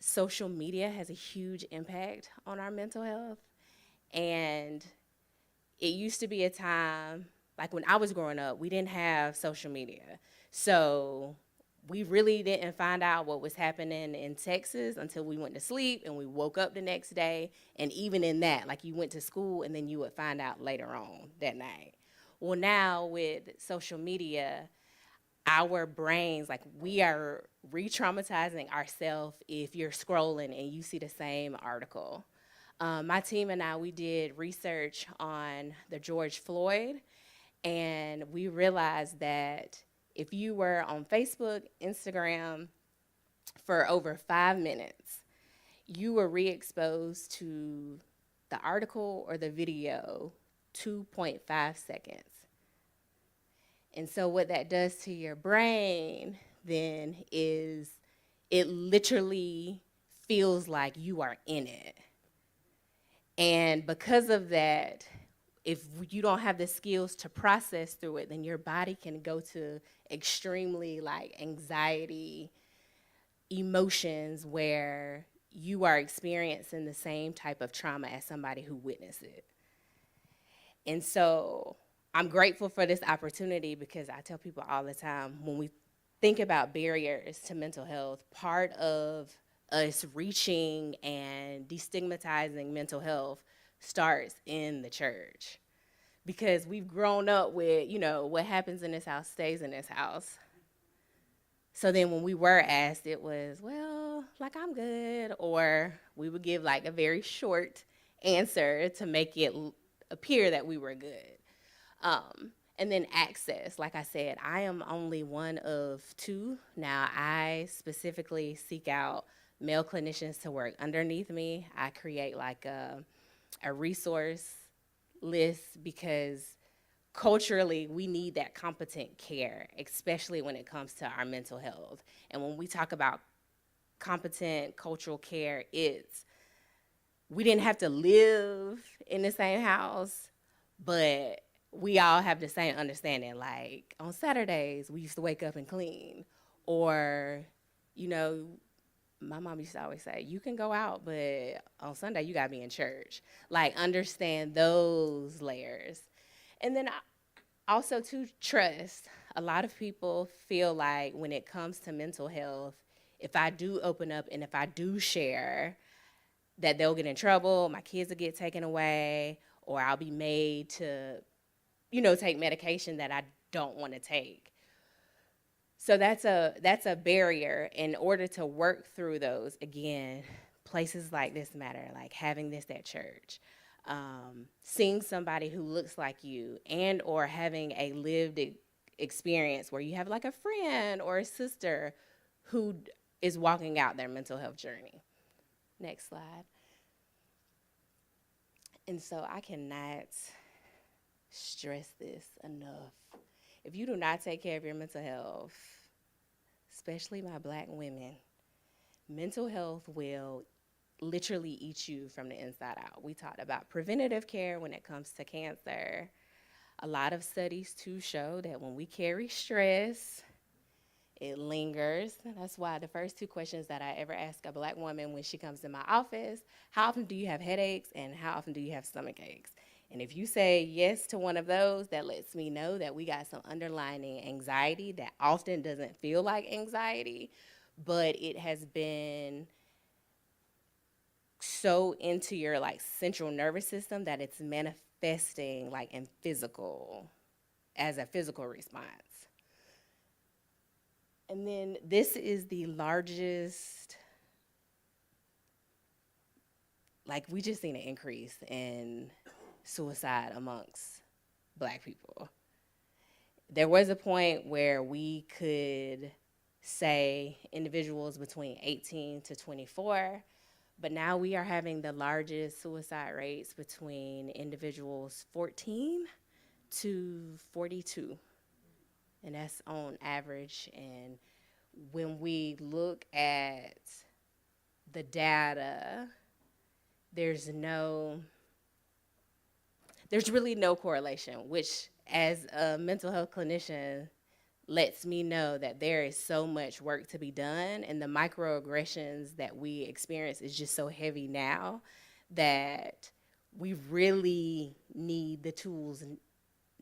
social media has a huge impact on our mental health. And it used to be a time, like when I was growing up, we didn't have social media. So we really didn't find out what was happening in Texas until we went to sleep and we woke up the next day. And even in that, like you went to school and then you would find out later on that night. Well, now with social media, our brains, like we are re-traumatizing ourselves if you're scrolling and you see the same article. My team and I, we did research on the George Floyd, and we realized that if you were on Facebook, Instagram for over 5 minutes, you were re-exposed to the article or the video 2.5 seconds. And so what that does to your brain then is it literally feels like you are in it. And because of that, if you don't have the skills to process through it, then your body can go to extremely like anxiety emotions where you are experiencing the same type of trauma as somebody who witnessed it. And so I'm grateful for this opportunity because I tell people all the time, when we think about barriers to mental health, part of us reaching and destigmatizing mental health starts in the church. Because we've grown up with, you know, what happens in this house stays in this house. So then when we were asked, it was, well, like I'm good, or we would give like a very short answer to make it appear that we were good. And then access, like I said, I am only one of 2. Now I specifically seek out male clinicians to work underneath me. I create like a resource list because culturally we need that competent care, especially when it comes to our mental health. And when we talk about competent cultural care, it's we didn't have to live in the same house, but we all have the same understanding. Like on Saturdays, we used to wake up and clean. Or, you know, my mom used to always say, you can go out, but on Sunday, you gotta be in church. Like understand those layers. And then also to trust. A lot of people feel like when it comes to mental health, if I do open up and if I do share, that they'll get in trouble, my kids will get taken away, or I'll be made to, you know, take medication that I don't want to take. So that's a barrier. In order to work through those, again, places like this matter, like having this at church, seeing somebody who looks like you, and or having a lived experience where you have like a friend or a sister who is walking out their mental health journey. Next slide. And so I cannot stress this enough. If you do not take care of your mental health, especially my Black women, mental health will literally eat you from the inside out. We talked about preventative care when it comes to cancer. A lot of studies too show that when we carry stress, it lingers. That's why the first 2 questions that I ever ask a Black woman when she comes to my office, how often do you have headaches and how often do you have stomach aches? And if you say yes to one of those, that lets me know that we got some underlying anxiety that often doesn't feel like anxiety, but it has been so into your like central nervous system that it's manifesting like in physical, as a physical response. And then this is the largest, like we just seen an increase in suicide amongst Black people. There was a point where we could say individuals between 18 to 24, but now we are having the largest suicide rates between individuals 14 to 42. And that's on average. And when we look at the data, there's really no correlation, which as a mental health clinician, lets me know that there is so much work to be done, and the microaggressions that we experience is just so heavy now that we really need the tools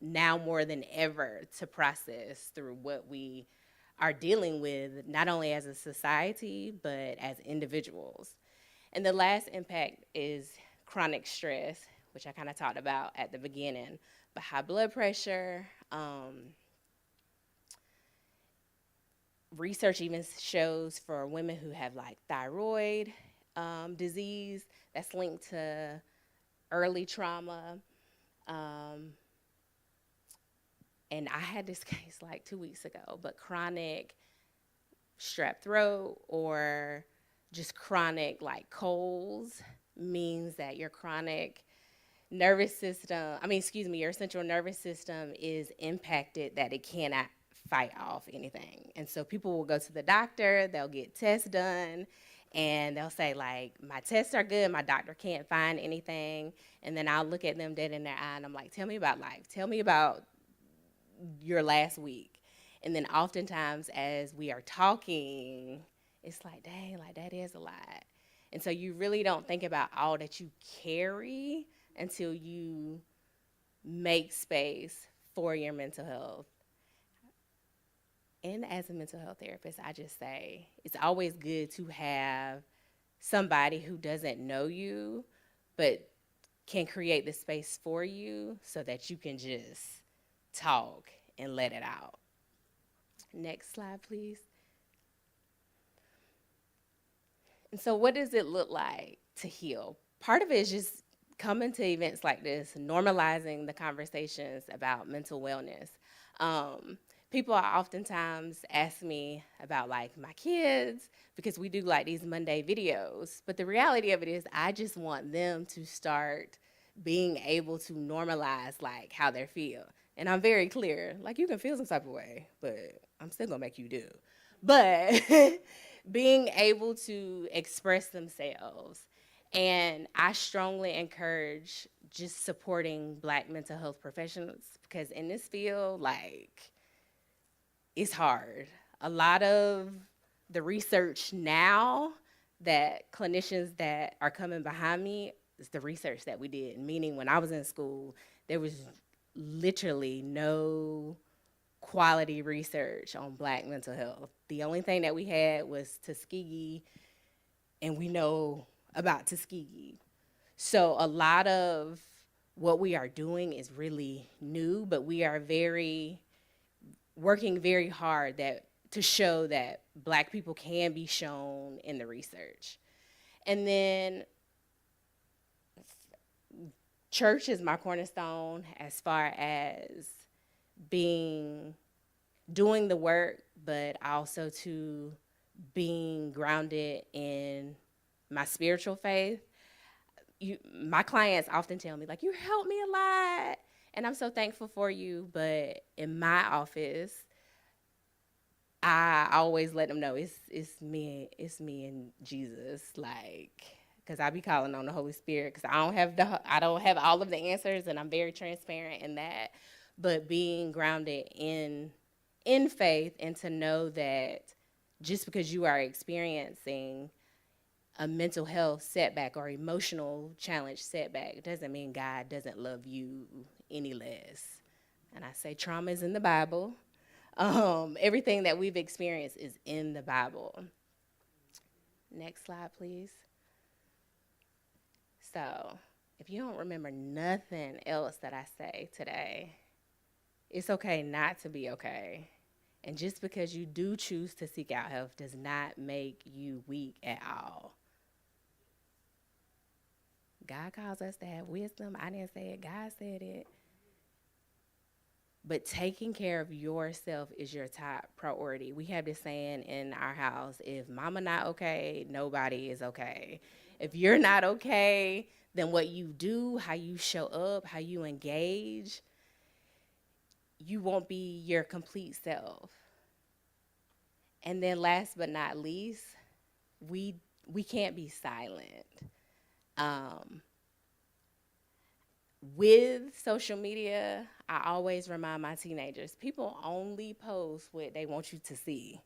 now more than ever to process through what we are dealing with, not only as a society, but as individuals. And the last impact is chronic stress, which I kind of talked about at the beginning, but high blood pressure. Research even shows for women who have like thyroid disease that's linked to early trauma. And I had this case like 2 weeks ago, but chronic strep throat or just chronic like colds means that your your central nervous system is impacted, that it cannot fight off anything. And so people will go to the doctor, they'll get tests done, and they'll say like, my tests are good, my doctor can't find anything. And then I'll look at them dead in their eye and I'm like, tell me about life. Tell me about your last week. And then oftentimes as we are talking, it's like, dang, like that is a lot. And so you really don't think about all that you carry until you make space for your mental health. And as a mental health therapist, I just say it's always good to have somebody who doesn't know you, but can create the space for you so that you can just talk and let it out. Next slide, please. And so what does it look like to heal? Part of it is just coming to events like this, normalizing the conversations about mental wellness. People are oftentimes ask me about like my kids because we do like these Monday videos. But the reality of it is I just want them to start being able to normalize like how they feel. And I'm very clear, like you can feel some type of way, but I'm still gonna make you do. But being able to express themselves. And I strongly encourage just supporting Black mental health professionals because in this field, like, it's hard. A lot of the research now that clinicians that are coming behind me is the research that we did, meaning when I was in school, there was literally no quality research on Black mental health. The only thing that we had was Tuskegee, and we know about Tuskegee. So a lot of what we are doing is really new, but we are working very hard to show that Black people can be shown in the research. And then church is my cornerstone as far as doing the work, but also to being grounded in my spiritual faith. My clients often tell me, like, you helped me a lot, and I'm so thankful for you, but in my office, I always let them know it's me and Jesus, like, because I be calling on the Holy Spirit, because I don't have all of the answers, and I'm very transparent in that, but being grounded in faith, and to know that just because you are experiencing a mental health setback or emotional challenge setback doesn't mean God doesn't love you any less. And I say trauma is in the Bible. Everything that we've experienced is in the Bible. Next slide, please. So if you don't remember nothing else that I say today, it's okay not to be okay. And just because you do choose to seek out help does not make you weak at all. God calls us to have wisdom. I didn't say it, God said it. But taking care of yourself is your top priority. We have this saying in our house, if mama not okay, nobody is okay. If you're not okay, then what you do, how you show up, how you engage, you won't be your complete self. And then last but not least, we can't be silent. with social media, I always remind my teenagers, people only post what they want you to see.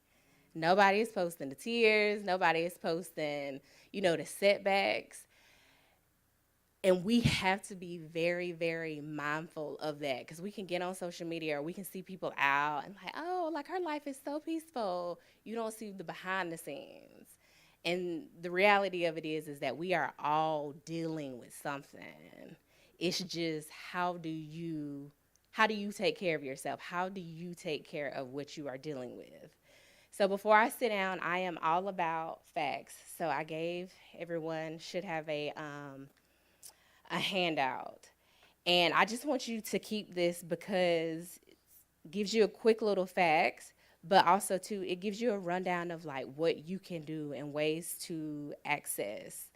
Nobody is posting the tears, nobody is posting, the setbacks. And we have to be very, very mindful of that, because we can get on social media or we can see people out and like, oh, like her life is so peaceful. You don't see the behind the scenes. And the reality of it is that we are all dealing with something. It's just how do you take care of yourself? How do you take care of what you are dealing with? So before I sit down, I am all about facts. So I gave everyone should have a handout. And I just want you to keep this because it gives you a quick little facts, but also too, it gives you a rundown of like what you can do and ways to access,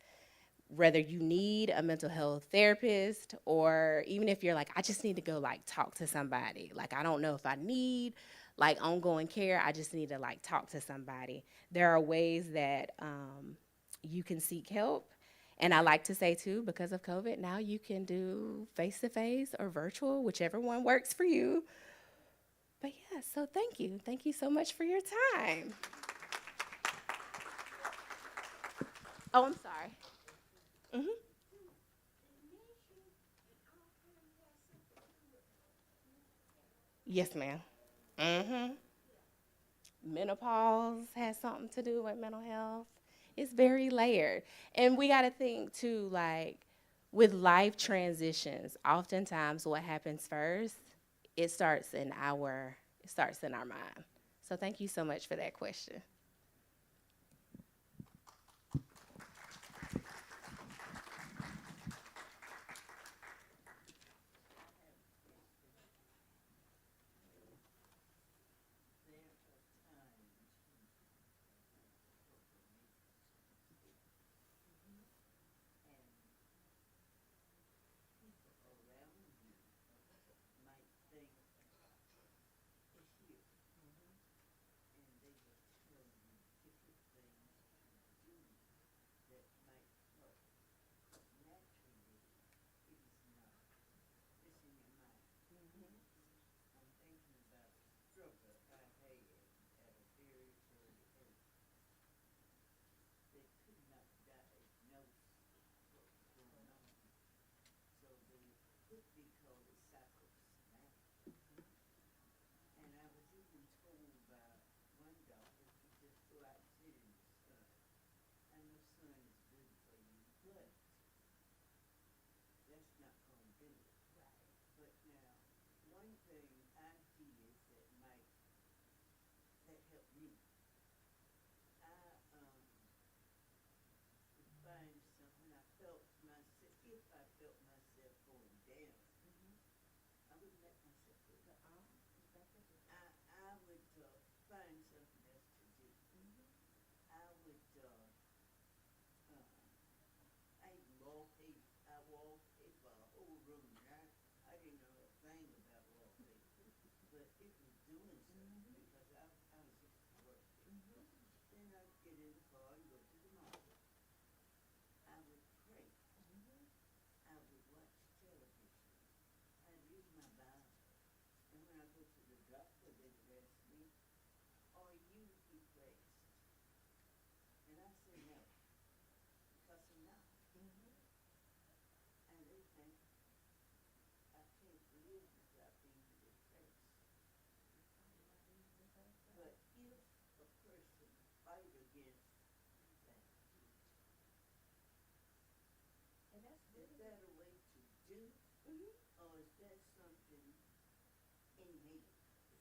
whether you need a mental health therapist, or even if you're like, I just need to go like talk to somebody. Like, I don't know if I need like ongoing care. I just need to like talk to somebody. There are ways that you can seek help. And I like to say too, because of COVID, now you can do face-to-face or virtual, whichever one works for you. But yeah, so thank you. Thank you so much for your time. Oh, I'm sorry. Yes, ma'am. Mm-hmm. Menopause has something to do with mental health. It's very layered. And we got to think too, like with life transitions, oftentimes what happens first, it starts in our mind. So thank you so much for that question.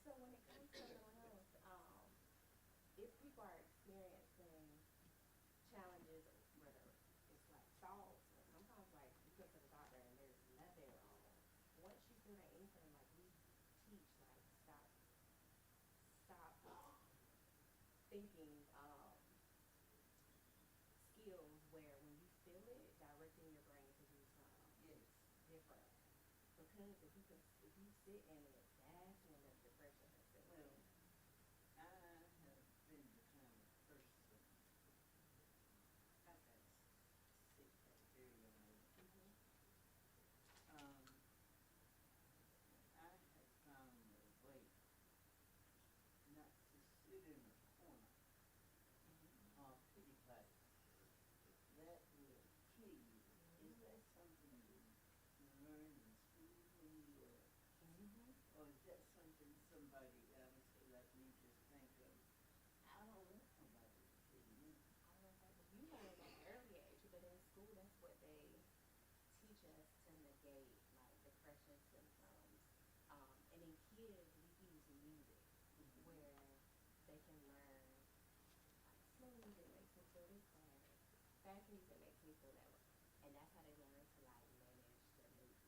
So when it comes to mental health, if people are experiencing challenges, whether it's like thoughts or sometimes like you go to the doctor and there's nothing wrong. Once you feel that inkling, like we teach like stop thinking skills where when you feel it, directing your brain to do something different. Because if you sit in it, that's when the depression is sitting. boundaries, it makes me feel that way. And that's how they learn to like manage their mood.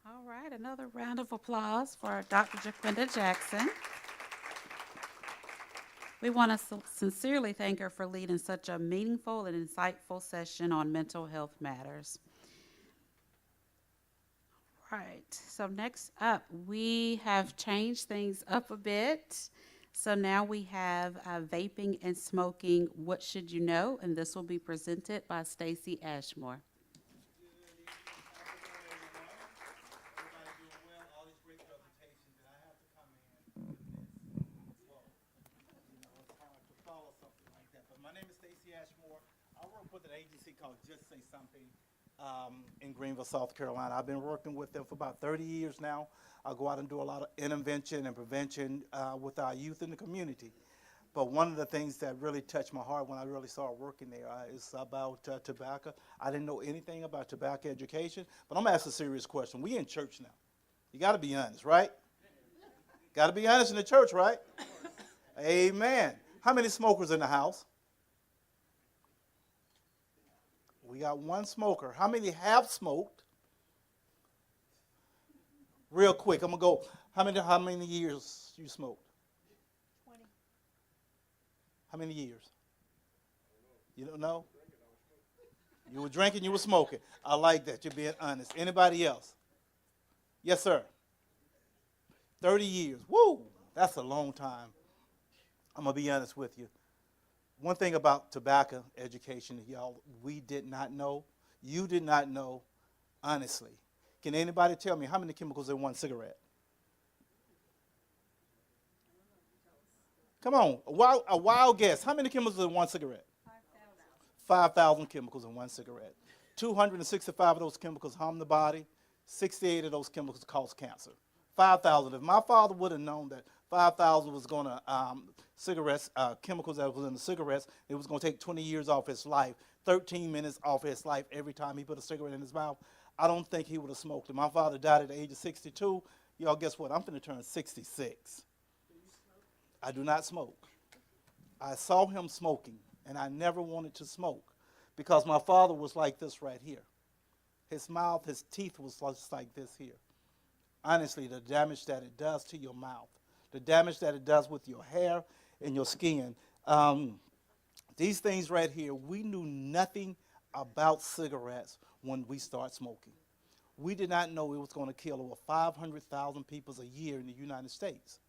All right, another round of applause for Dr. Jaquinda Jackson. We want to sincerely thank her for leading such a meaningful and insightful session on mental health matters. Right, so next up, we have changed things up a bit. So now we have vaping and smoking, What Should You Know? And this will be presented by Stacey Ashmore. Everybody doing well, all these great presentations, and I have to come in. Whoa. You know, it's hard to follow something like that. But my name is Stacey Ashmore. I work with an agency called Just Say Something in Greenville, South Carolina. I've been working with them for about 30 years now. I go out and do a lot of intervention and prevention with our youth in the community. But one of the things that really touched my heart when I really started working there is about tobacco. I didn't know anything about tobacco education, but I'm asking a serious question. We in church now. You got to be honest, right? Got to be honest in the church, right? Amen. How many smokers in the house? We got one smoker. How many have smoked? Real quick, I'm going to go. How many years you smoked? How many years? You don't know? You were drinking, you were smoking. I like that. You're being honest. Anybody else? Yes, sir. 30 years. Woo! That's a long time. I'm going to be honest with you. One thing about tobacco education, y'all, we did not know. You did not know, honestly. Can anybody tell me how many chemicals in one cigarette? Come on, a wild guess. How many chemicals in one cigarette? 5,000 chemicals in one cigarette. 265 of those chemicals harm the body. 68 of those chemicals cause cancer. 5,000. If my father would have known that 5,000 was going to cigarettes, chemicals that was in the cigarettes, it was going to take 20 years off his life, 13 minutes off his life every time he put a cigarette in his mouth, I don't think he would have smoked it. My father died at the age of 62. Y'all, guess what? I'm going to turn 66. I do not smoke. I saw him smoking, and I never wanted to smoke because my father was like this right here. His mouth, his teeth was just like this here. Honestly, the damage that it does to your mouth, the damage that it does with your hair and your skin. These things right here, we knew nothing about cigarettes when we started smoking. We did not know it was going to kill over 500,000 people a year in the United States.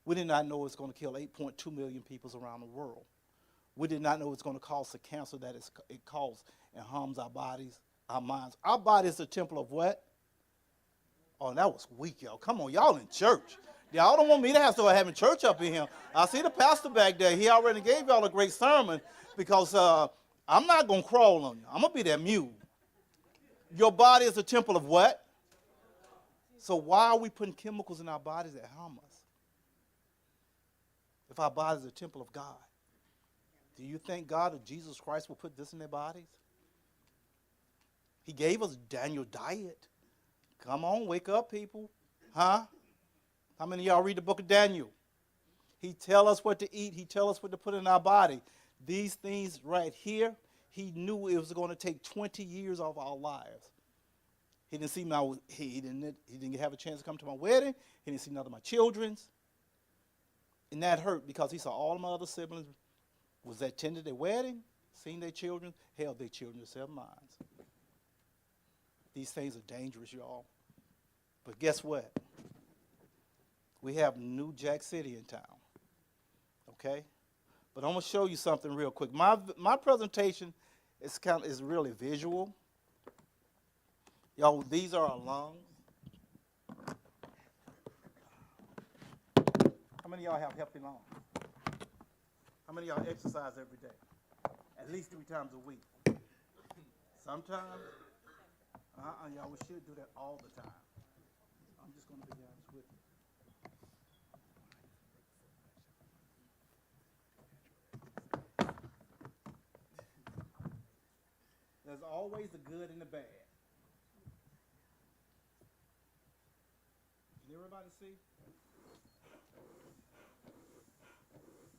We did not know it was going to kill 8.2 million people around the world. We did not know it was going to cause the cancer that it causes and harms our bodies, our minds. Our body is the temple of what? Oh, that was weak, y'all. Come on, y'all in church. Y'all don't want me to have to start having church up in here. I see the pastor back there. He already gave y'all a great sermon because I'm not going to crawl on you. I'm going to be that mule. Your body is a temple of what? So why are we putting chemicals in our bodies that harm us? If our body is a temple of God, do you think God or Jesus Christ will put this in their bodies? He gave us Daniel diet. Come on, wake up, people. Huh? How many of y'all read the book of Daniel? He tell us what to eat. He tell us what to put in our body. These things right here, he knew it was going to take 20 years of our lives. He didn't see he didn't have a chance to come to my wedding. He didn't see none of my children's. And that hurt because he saw all of my other siblings was attended their wedding, seen their children, held their children to 7 minds. These things are dangerous, y'all. But guess what? We have New Jack City in town. Okay? But I'm going to show you something real quick. My presentation is really visual. Y'all, these are our lungs. How many of y'all have healthy lungs? How many of y'all exercise every day? At least 3 times a week. Sometimes, y'all, we should do that all the time. I'm just going to be honest with you. There's always the good and the bad. Can everybody see?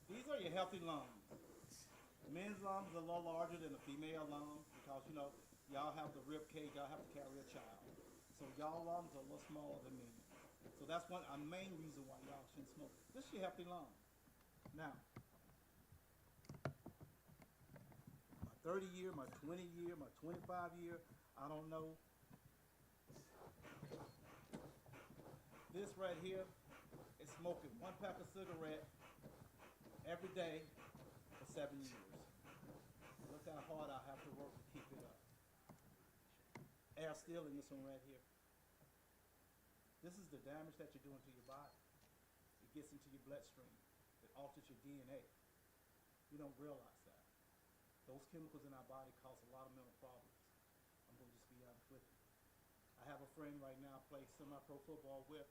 These are your healthy lungs. Men's lungs are a little larger than the female lungs because, you know, y'all have the rib cage, y'all have to carry a child. So y'all lungs are a little smaller than men. So that's a main reason why y'all shouldn't smoke. This is your healthy lung. Now, my 30 year, my 20 year, my 25 year, I don't know. This right here is smoking one pack of cigarette every day for 7 years. Look how hard I have to work to keep it up. Air still in this one right here. This is the damage that you're doing to your body. It gets into your bloodstream. It alters your DNA. We don't realize that. Those chemicals in our body cause a lot of mental problems. I'm going to just be honest with you. I have a friend right now I play semi-pro football with.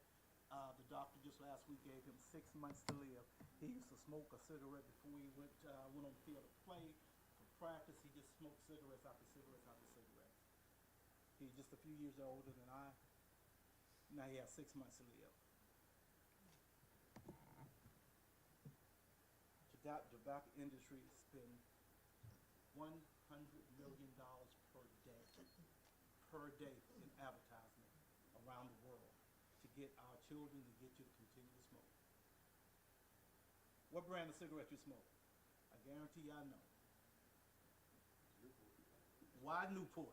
The doctor just last week gave him 6 months to live. He used to smoke a cigarette before he went on the field to play. For practice, he just smoked cigarettes after cigarettes after cigarettes. He's just a few years older than I. Now he has 6 months to live. Tobacco industry spend $100 million per day in advertisement around the world to get our children to get you to continue to smoke. What brand of cigarette you smoke? I guarantee I know. Why Newport?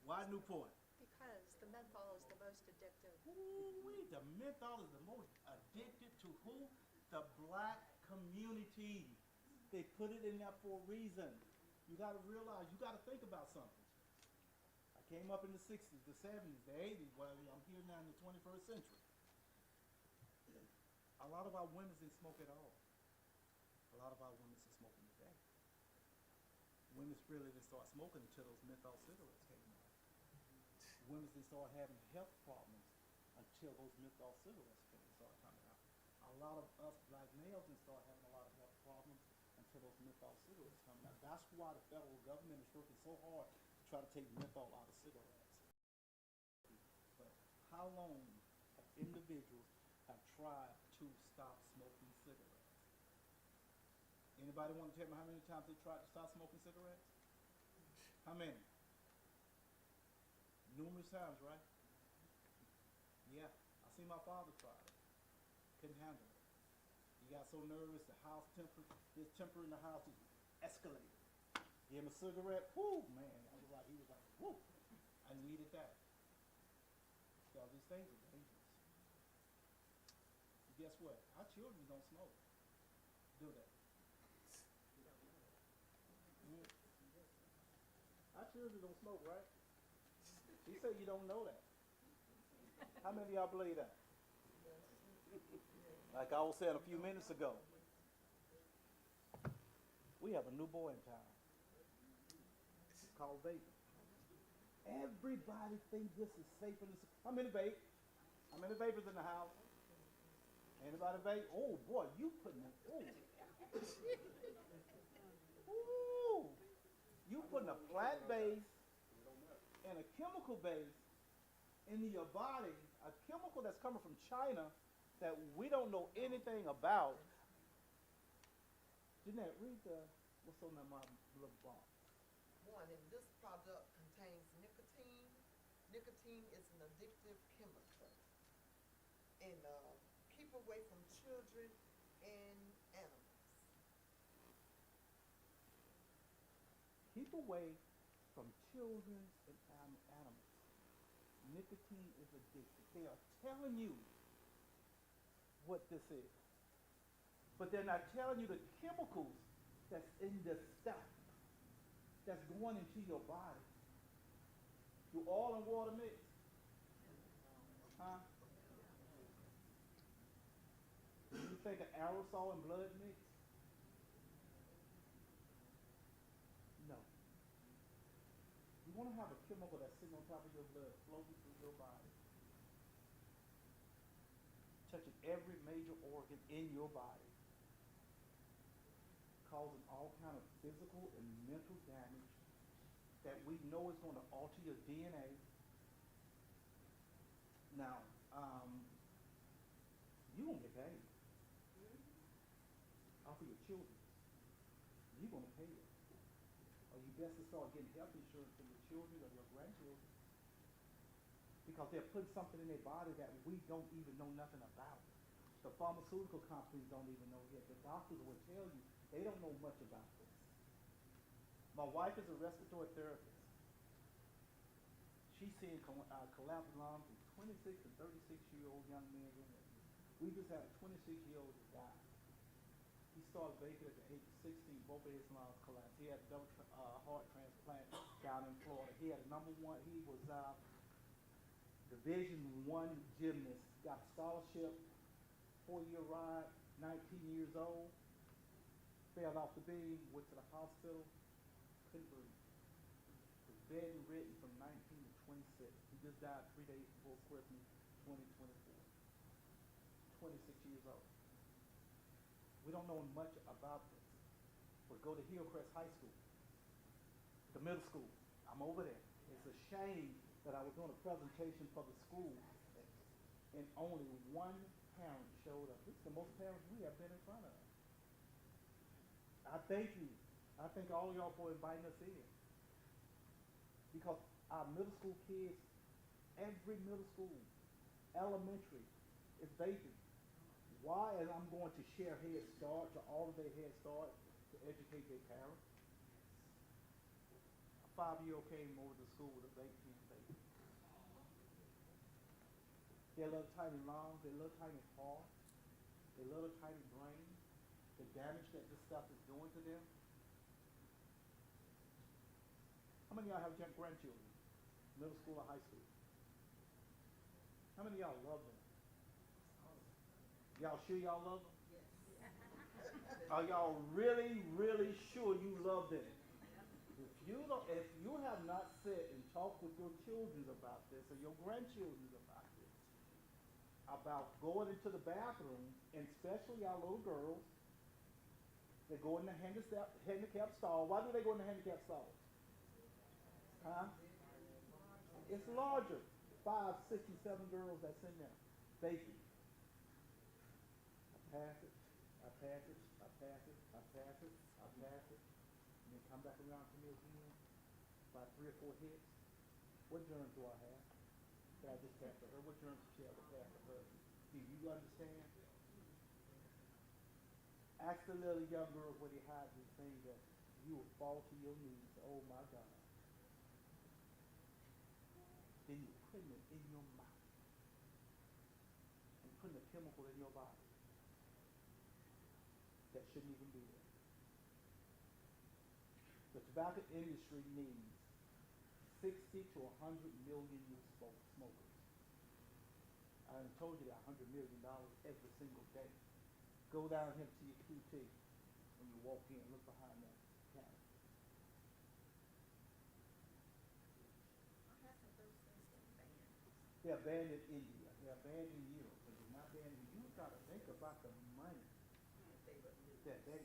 Why Newport? Because the menthol is the most addictive. Ooh-wee, the menthol is the most addicted to who? The black community. They put it in there for a reason. You got to realize, you got to think about something. I came up in the 60s, the 70s, the 80s, well, I'm here now in the 21st century. A lot of our women didn't smoke at all. A lot of our women are smoking today. Women really didn't start smoking until those menthol cigarettes came out. Women didn't start having health problems until those menthol cigarettes started coming out. A lot of us black males didn't start having a lot of health problems until those menthol cigarettes coming out. That's why the federal government is working so hard to try to take menthol out of cigarettes. But how long have individuals have tried to stop smoking cigarettes? Anybody want to tell me how many times they tried to stop smoking cigarettes? How many? Numerous times, right? Yeah, I seen my father try it. Couldn't handle it. He got so nervous, the house his temper in the house was escalated. Gave him a cigarette, whoo, man, he was like, whoo, I needed that. So these things are dangerous. And guess what? Our children don't smoke, do they? Our children don't smoke, right? He said you don't know that. How many of y'all believe that? Like I was saying a few minutes ago, we have a new boy in town. It's called vaping. Everybody thinks this is safe and this. How many vape? How many vapors in the house? Anybody vape? Oh boy, you putting it. Ooh. You putting a plant base and a chemical base into your body, a chemical that's coming from China that we don't know anything about. Jeanette, read what's on my little box. One, and this product contains nicotine. Nicotine is an addictive chemical. And keep away from children and animals. Keep away from children and animals. Nicotine is addictive. They are telling you what this is. But they're not telling you the chemicals that's in this stuff that's going into your body. Do oil and water mix? Huh? Do you think an aerosol and blood mix? No. You want to have a chemical that's sitting on top of your blood, floating through your body, touching every major organ in your body, causing all kind of physical and mental damage that we know is going to alter your DNA. Now, you won't get paid. A best to start getting health insurance for your children or your grandchildren. Because they're putting something in their body that we don't even know nothing about. The pharmaceutical companies don't even know yet. The doctors will tell you they don't know much about this. My wife is a respiratory therapist. She's seeing collapsed lungs in 26 and 36-year-old young men. We just had a 26-year-old that died. He started vaping at the age of 16, both of his lungs collapsed. He had a double heart transplant down in Florida. He had he was Division I gymnast, got a scholarship, 4-year ride, 19 years old, fell off the beam, went to the hospital, couldn't breathe. Was bedridden from 19 to 26. He just died 3 days before Christmas, 2024. 26 years old. We don't know much about this. But go to Hillcrest High School, the middle school. I'm over there. It's a shame that I was doing a presentation for the school and only one parent showed up. This is the most parents we have been in front of. I thank you. I thank all y'all for inviting us in. Because our middle school kids, every middle school, elementary, is vaping. Why? And I'm going to share Head Start to all of their Head Start to educate their parents. A 5-year-old came over to school with a vape pen baby. They have little tiny lungs, they little tiny heart, they little tiny brain, the damage that this stuff is doing to them. How many of y'all have grandchildren? Middle school or high school? How many of y'all love them? Y'all sure y'all love them? Yes. Are y'all really, really sure you love them? If you have not sat and talked with your children about this or your grandchildren about this, about going into the bathroom, and especially our little girls, they go in the handicap stall. Why do they go in the handicap stall? Huh? It's larger. 5, 6, and 7 girls that's in there. Vaping. Pass it, I pass it, I pass it, I pass it, I pass it, and then come back around to me again, about 3 or 4 hits. What germs do I have? That I just passed to her? What germs did she have to pass to her? Do you understand? Ask the little young girls where they hide these things that you will fall to your knees. Oh my God. Then you're putting it in your mouth and putting a chemical in your body that shouldn't even be there. The tobacco industry needs 60 to 100 million new smokers. I done told you that $100 million every single day. Go down here to your QT when you walk in, look behind that counter. They're banned in India. They're banned in Europe, but they're not banned in. You got to think about the money that they.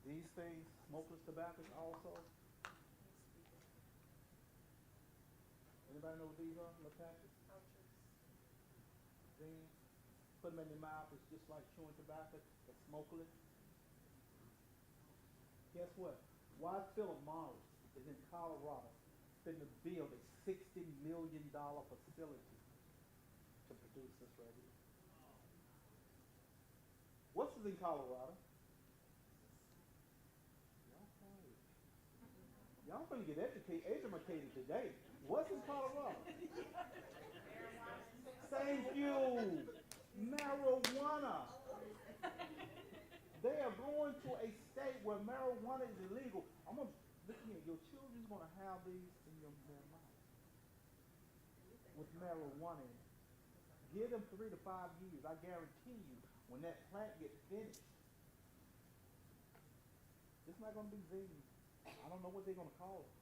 These things, smokeless tobacco also. Anybody know what these are? Little packets? Things. Put them in your mouth. It's just like chewing tobacco. It's smokeless. Guess what? Why Philip Morris is in Colorado finna build a $60 million facility to produce this right here? What's is in Colorado? Y'all finna get educated today. What's in Colorado? Thank you. Marijuana. They are going to a state where marijuana is illegal. I'm gonna look here. Your children's gonna have these in their mouth with marijuana in it. Give them 3 to 5 years. I guarantee you, when that plant gets finished, it's not gonna be zing. I don't know what they're gonna call it,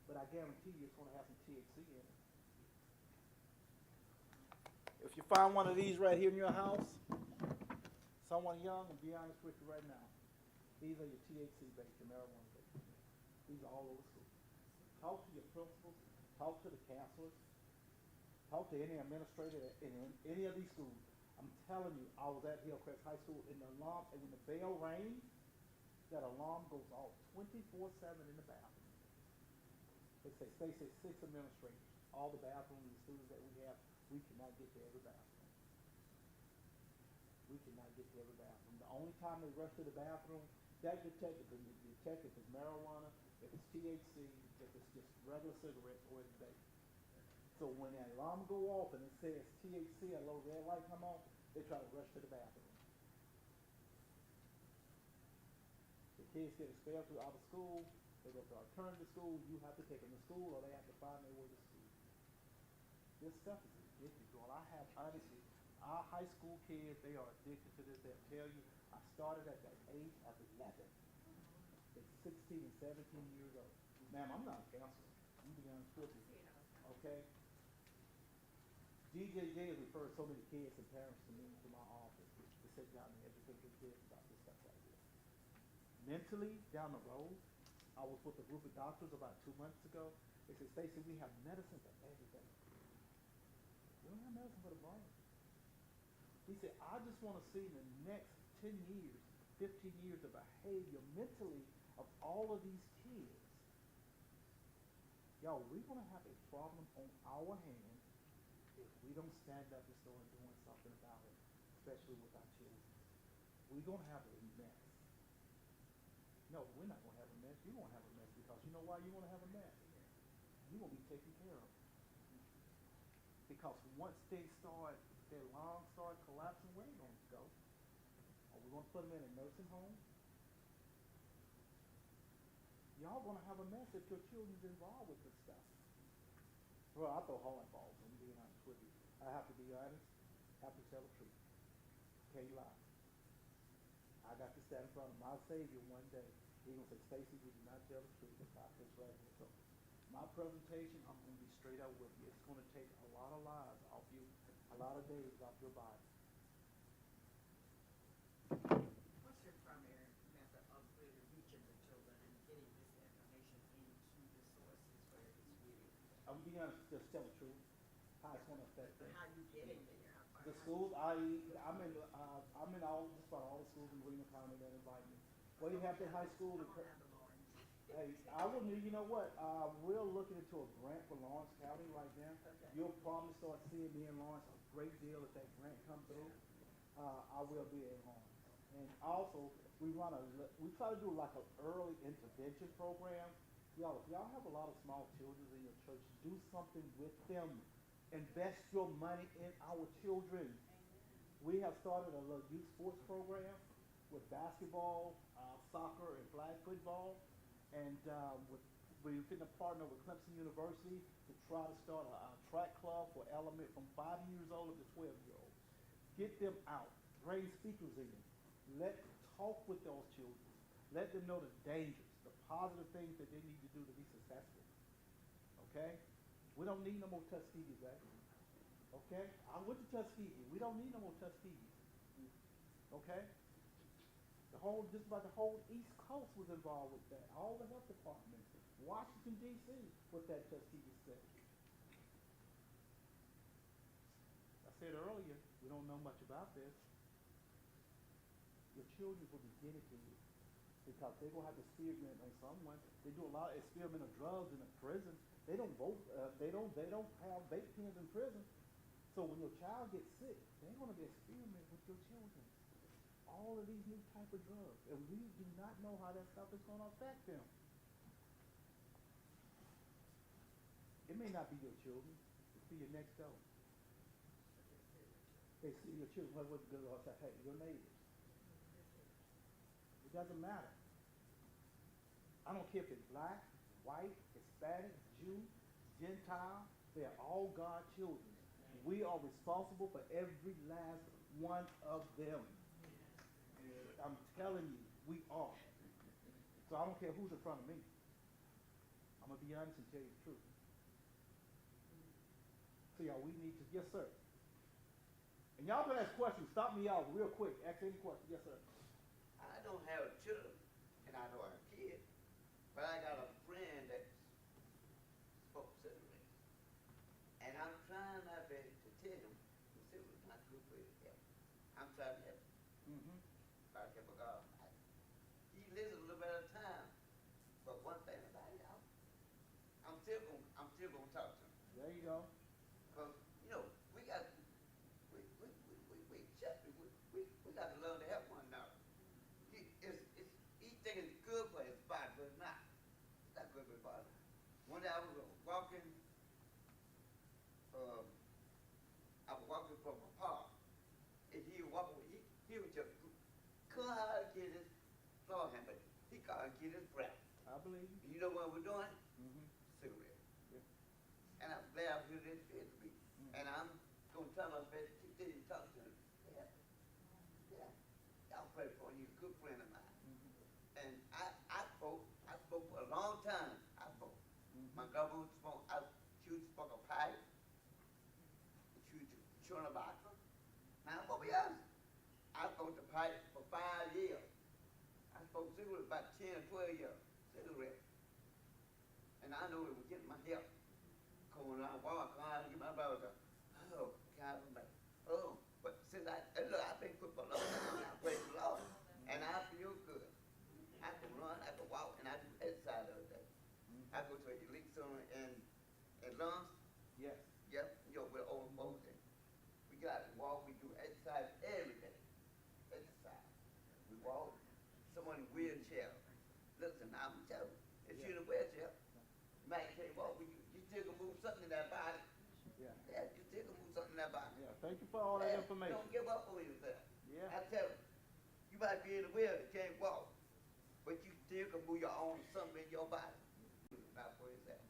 but I guarantee you, it's gonna have some THC in it. If you find one of these right here in your house, someone young, and be honest with you right now, these are your THC based, your marijuana based. These are all over school. Talk to your principals, talk to the counselors, talk to any administrator in any of these schools. I'm telling you, I was at Hillcrest High School and the alarm, and when the bell rings, that alarm goes off 24/7 in the bathroom. They say, Stacy, 6 administrators, all the bathrooms and students that we have, we cannot get to every bathroom. We cannot get to every bathroom. The only time they rush to the bathroom, that detective can detect if it's marijuana, if it's THC, if it's just regular cigarettes or it's vape. So when that alarm go off and it says THC, a little red light come on, they try to rush to the bathroom. The kids get expelled out of school, they go to alternative school, you have to take them to school or they have to find their way to school. This stuff is addictive, girl. I have, honestly, our high school kids, they are addicted to this. They'll tell you, I started at the age of 11. They're 16 and 17 years old. Ma'am, I'm not a counselor. I'm being honest with you. Okay? DJJ has referred so many kids and parents to me, to my office, to sit down and educate their kids about this stuff right here. Mentally, down the road, I was with a group of doctors about 2 months ago. They said, Stacy, we have medicine for everything. We don't have medicine for the brain. He said, I just want to see in the next 10 years, 15 years of behavior mentally of all of these kids. Y'all, we're going to have a problem on our hands if we don't stand up and start doing something about it, especially with our children. We're going to have a mess. No, we're not going to have a mess. You're going to have a mess because you know why you're going to have a mess? You're going to be taken care of. Because once they start, their lungs start collapsing, where are they going to go? Are we going to put them in a nursing home? Y'all going to have a mess if your children's involved with this stuff. Well, I throw hardballs, I'm being honest with you. I have to be honest, have to tell the truth. Can't lie. I got to stand in front of my Savior one day. He's going to say, Stacy, you did not tell the truth about this right here. So my presentation, I'm going to be straight up with you. It's going to take a lot of lives off you, a lot of days off your body. What's your primary method of really reaching the children and getting this information into the sources where it's really, I'm being honest, just tell the truth, how it's going to affect them. how you getting there? The schools, I'm in all, just about all the schools in William County that invite me. Well, you have the high school. Hey, I wouldn't, you know what, we're looking into a grant for Lawrence County right now. You'll probably start seeing me in Lawrence a great deal if that grant comes through. I will be in Lawrence. And also, we try to do like an early intervention program. Y'all, if y'all have a lot of small children in your church, do something with them. Invest your money in our children. We have started a little youth sports program with basketball, soccer, and flag football. And we're going to partner with Clemson University to try to start a track club for element from 5 years old to 12-year-olds. Get them out. Bring speakers in. Talk with those children. Let them know the dangers, the positive things that they need to do to be successful. Okay? We don't need no more Tuskegee, right? Okay? I went to Tuskegee. We don't need no more Tuskegee. Okay? Just about the whole East Coast was involved with that. All the health departments. Washington, D.C. with that Tuskegee study. I said earlier, we don't know much about this. Your children will be dedicated because they're going to have to experiment on someone. They do a lot of experimental drugs in the prison. They don't vote. They don't have vape pens in prison. So when your child gets sick, they're going to be experimenting with your children. All of these new type of drugs, and we do not know how that stuff is going to affect them. It may not be your children. It could be your next door. They see your children. What the girl say? Hey, your neighbors. It doesn't matter. I don't care if it's black, white, Hispanic, Jew, Gentile. They are all God's children. We are responsible for every last one of them. I'm telling you, we are. So I don't care who's in front of me. I'm going to be honest and tell you the truth. So y'all, we need to, yes sir. And y'all can ask questions. Stop me out real quick. Ask any question. Yes sir. I don't have children, and I don't have kids, but I got a friend that smokes cigarettes. And I'm trying my best to tell him cigarettes not good for his health. still gonna talk to him. There you go. Cause, you know, we got to learn to help one another. He thinking it's good for his body, but it's not. It's not good for his body. One day I was walking from a park, and he was just couldn't get his floor hand, but he couldn't get his breath. I believe you. You know what we're doing? Mm-hmm. Cigarette. Yeah. And I'm glad I'm here this to be. And I'm gonna tell my best to continue to talk to him. Yeah. Yeah. I'll pray for you, good friend of mine. And I spoke for a long time. I spoke. My government spoke, she spoke a pipe. She was chewing a vodka. Now, I'm gonna be honest. I spoke the pipe for 5 years. I spoke cigarette about 10 or 12 years. Cigarette. And I know it was getting my help. Going around, walking around, get my brother. Oh, God, I'm like, oh. But since I've been good for a long time. I praise the Lord. And I feel good. I can run, I can walk, and I do exercise every day. I go to an elite center in lungs. Yes. Yep, with old folks. And we got to walk, we do exercise every day. Exercise. We walk. Someone in a wheelchair. Listen, I'm telling you, if you're in a wheelchair, you might can't walk, you still can move something in that body. Yeah. Yeah, you still can move something in that body. Yeah. Thank you for all that Yeah, information. Don't give up on yourself. Yeah. I tell you, you might be in a wheelchair, can't walk, but you still can move your own something in your body. Not for yourself.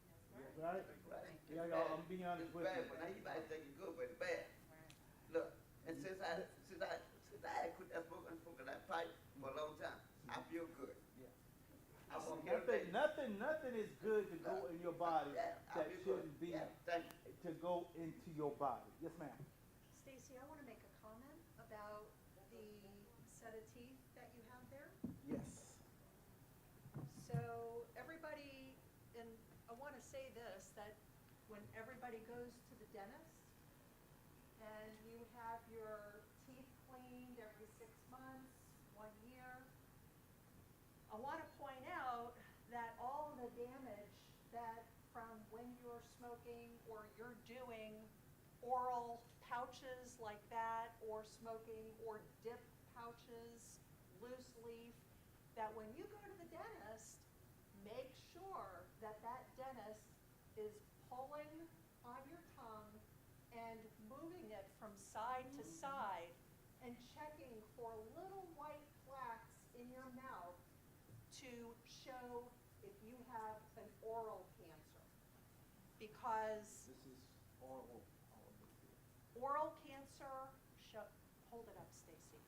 Right? Right. Yeah, It's y'all, bad. I'm being honest It's with bad, you. but now you might think it's good, but it's bad. Look, and since I had quit that smoking that pipe for a long time, I feel good. Yeah. I walk every day. Nothing is good to go in your body Yeah, I that feel good. shouldn't be Yeah, thank you. to go into your body. Yes, ma'am. Stacy, I want to make a comment about the set of teeth that you have there. Yes. So everybody, and I want to say this, that when everybody goes to the dentist and you have your teeth cleaned every 6 months, 1 year, I want to point out that all of the damage that from when you're smoking or you're doing oral pouches like that, or smoking or dip pouches, loose leaf, that when you go to the dentist, make sure that that dentist is pulling on your tongue and moving it from side to side and checking for little white plaques in your mouth to show if you have an oral cancer. Because This is oral. oral cancer, hold it up, Stacy.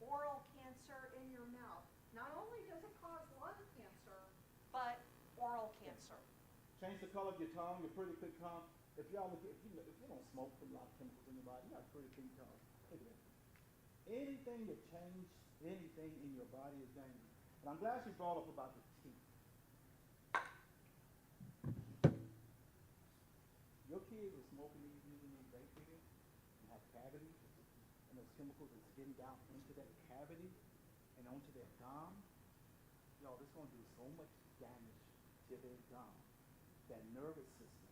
Oral cancer in your mouth, not only does it cause lung cancer, but oral cancer. Change the color of your tongue, your pretty clean tongue. If y'all look, if you don't smoke, put a lot of chemicals in your body, you got a pretty clean tongue. Look at that. Anything that changes anything in your body is dangerous. And I'm glad you brought up about the teeth. Your kids are smoking these, using these vape pens, and have cavities, and those chemicals is getting down into that cavity and onto their gum. Y'all, this is gonna do so much damage to their gum, that nervous system.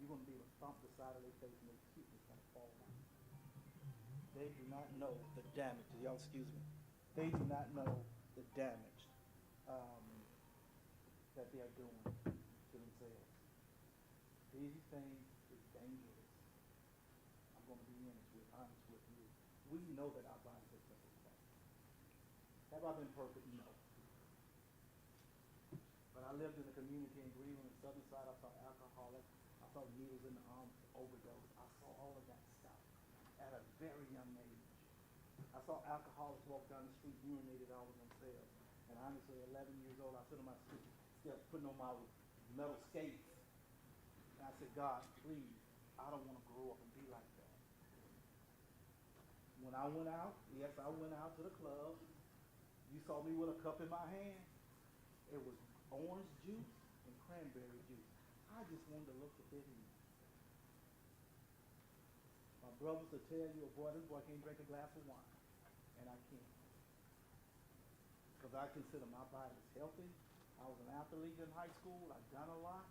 You're gonna be able to thump the side of their face and their teeth is gonna fall out. They do not know the damage. Y'all, excuse me. They do not know the damage that they are doing to themselves. These things is dangerous. I'm going to be honest with you. We know that our body system is perfect. Have I been perfect? No. But I lived in a community in Greenland, the southern side. I saw alcoholics. I saw needles in the arms, overdose. I saw all of that stuff at a very young age. I saw alcoholics walk down the street, urinated all of themselves. And honestly, 11 years old, I stood on my street, steps, putting on my metal skates. And I said, God, please, I don't want to grow up and be like that. When I went out, yes, I went out to the club. You saw me with a cup in my hand. It was orange juice and cranberry juice. I just wanted to look a bit in. My brothers will tell you, boy, this boy can't drink a glass of wine. And I can't. Because I consider my body as healthy. I was an athlete in high school. I've done a lot.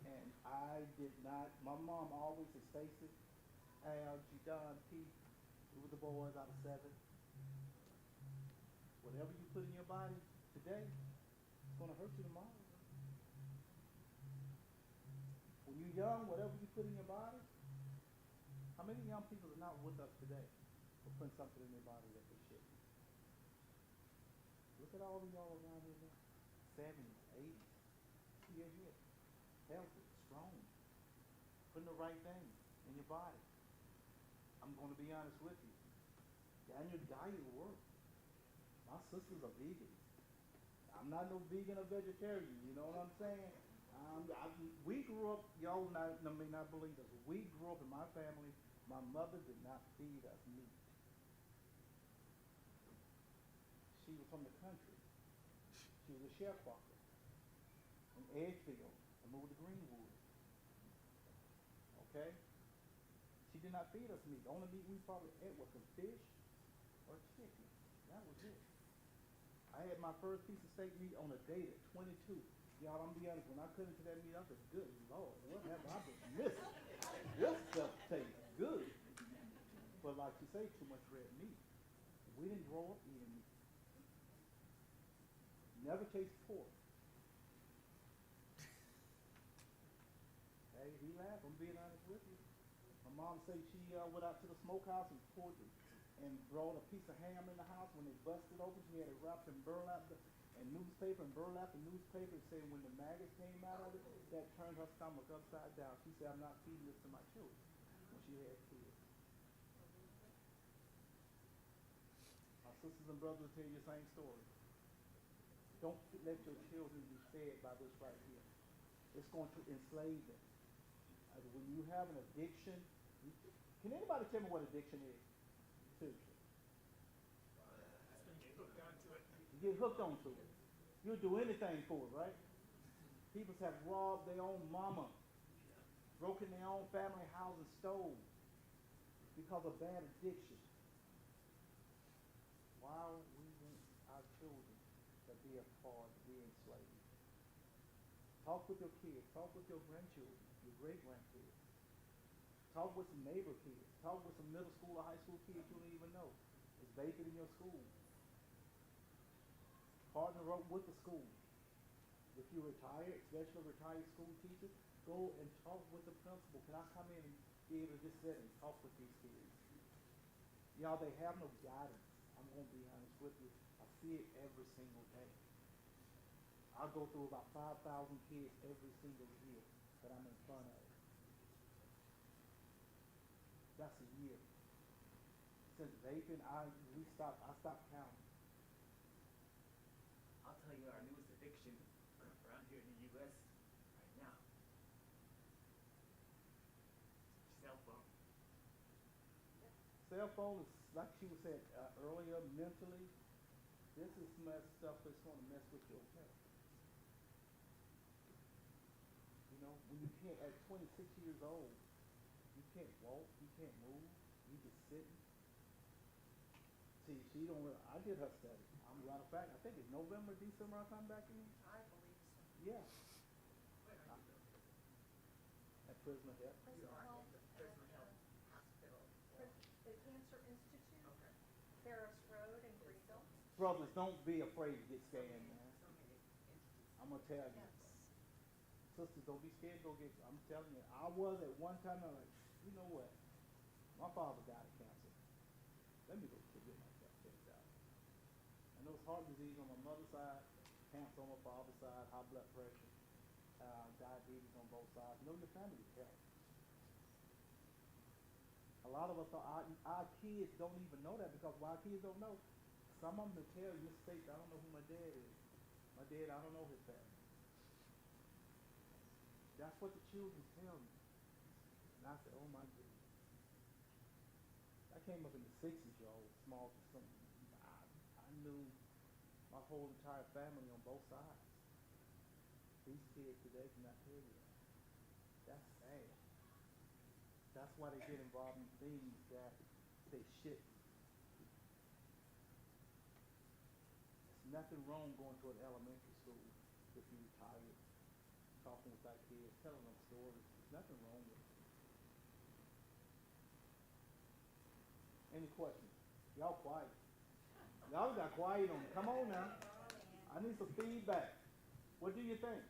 And I did not, my mom always said, Stacy, Al, G. Don, Pete, we were the boys out of 7. Whatever you put in your body today, it's gonna hurt you tomorrow. When you're young, whatever you put in your body, how many young people are not with us today for putting something in their body that they shouldn't? Look at all of y'all around here now, 70s, 80s, see you're here, healthy, strong, putting the right thing in your body. I'm gonna be honest with you. And your diet will work. My sisters are vegans. I'm not no vegan or vegetarian, you know what I'm saying? We grew up, y'all may not believe us, we grew up in my family, my mother did not feed us meat. She was from the country. She was a sharecropper in Edgefield and moved to Greenwood. Okay? She did not feed us meat. The only meat we probably ate was some fish or chicken. That was it. I had my first piece of steak meat on a date at 22. Y'all, I'm gonna be honest, when I cut into that meat, I said, good Lord, what have I been missing? This stuff tastes good. But like you say, too much red meat. We didn't grow up eating meat. Never tasted pork. Hey, he laughed, I'm being honest with you. My mom said she went out to the smokehouse and pulled it and brought a piece of ham in the house. When they busted open, she had it wrapped in burlap and newspaper and burlap and newspaper, and saying when the maggots came out of it, that turned her stomach upside down. She said, I'm not feeding this to my children when she had kids. My sisters and brothers will tell you the same story. Don't let your children be fed by this right here. It's going to enslave them. When you have an addiction, can anybody tell me what addiction is? Seriously. You get hooked onto it. You'll do anything for it, right? People have robbed their own mama, broken their own family house and stole because of bad addiction. Why we want our children to be a part, to be enslaved? Talk with your kids. Talk with your grandchildren, your great-grandkids. Talk with some neighbor kids. Talk with some middle school or high school kids you don't even know. Is vaping in your school? Partner up with the school. If you're retired, especially a retired school teacher, go and talk with the principal. Can I come in and be able to just sit and talk with these kids? Y'all, they have no guidance. I'm going to be honest with you. I see it every single day. I go through about 5,000 kids every single year that I'm in front of. That's a year. Since vaping, I stopped counting. I'll tell you our newest addiction around here in the U.S. right now. Cell phone. Cell phone is, like she was said earlier, mentally, this is stuff that's going to mess with your health. You know, when you can't, at 26 years old, you can't walk, you can't move, you just sitting. See, she don't, I did her study. I'm a matter of fact, I think it's November, December I come back in. I believe so. Yeah. Where are you though? At Prisoner Health. Prisoner Health, Prisoner Health Hospital. the Cancer Institute, Okay. Ferris Road in Greenville. Brothers, don't be afraid to get scanned, man. So many entities. I'm gonna tell you. Yes. Sisters, don't be scared, go get, I'm telling you, I was at one time, I'm like, you know what? My father died of cancer. Let me go get myself checked out. I know it's heart disease on my mother's side, cancer on my father's side, high blood pressure, diabetes on both sides. Know your family's health. A lot of us, our kids don't even know that, because why kids don't know? Some of them will tell you, Mr. States, I don't know who my dad is. My dad, I don't know his family. That's what the children tell me. And I said, oh my goodness. I came up in the 60s, y'all, small. I knew my whole entire family on both sides. These kids today cannot tell you that. That's sad. That's why they get involved in things that they shouldn't. There's nothing wrong going to an elementary school if you're retired. talking with our kids, telling them stories. There's nothing wrong with it. Any questions? Y'all quiet. Y'all got quiet on me. Come on now. I need some feedback. What do you think?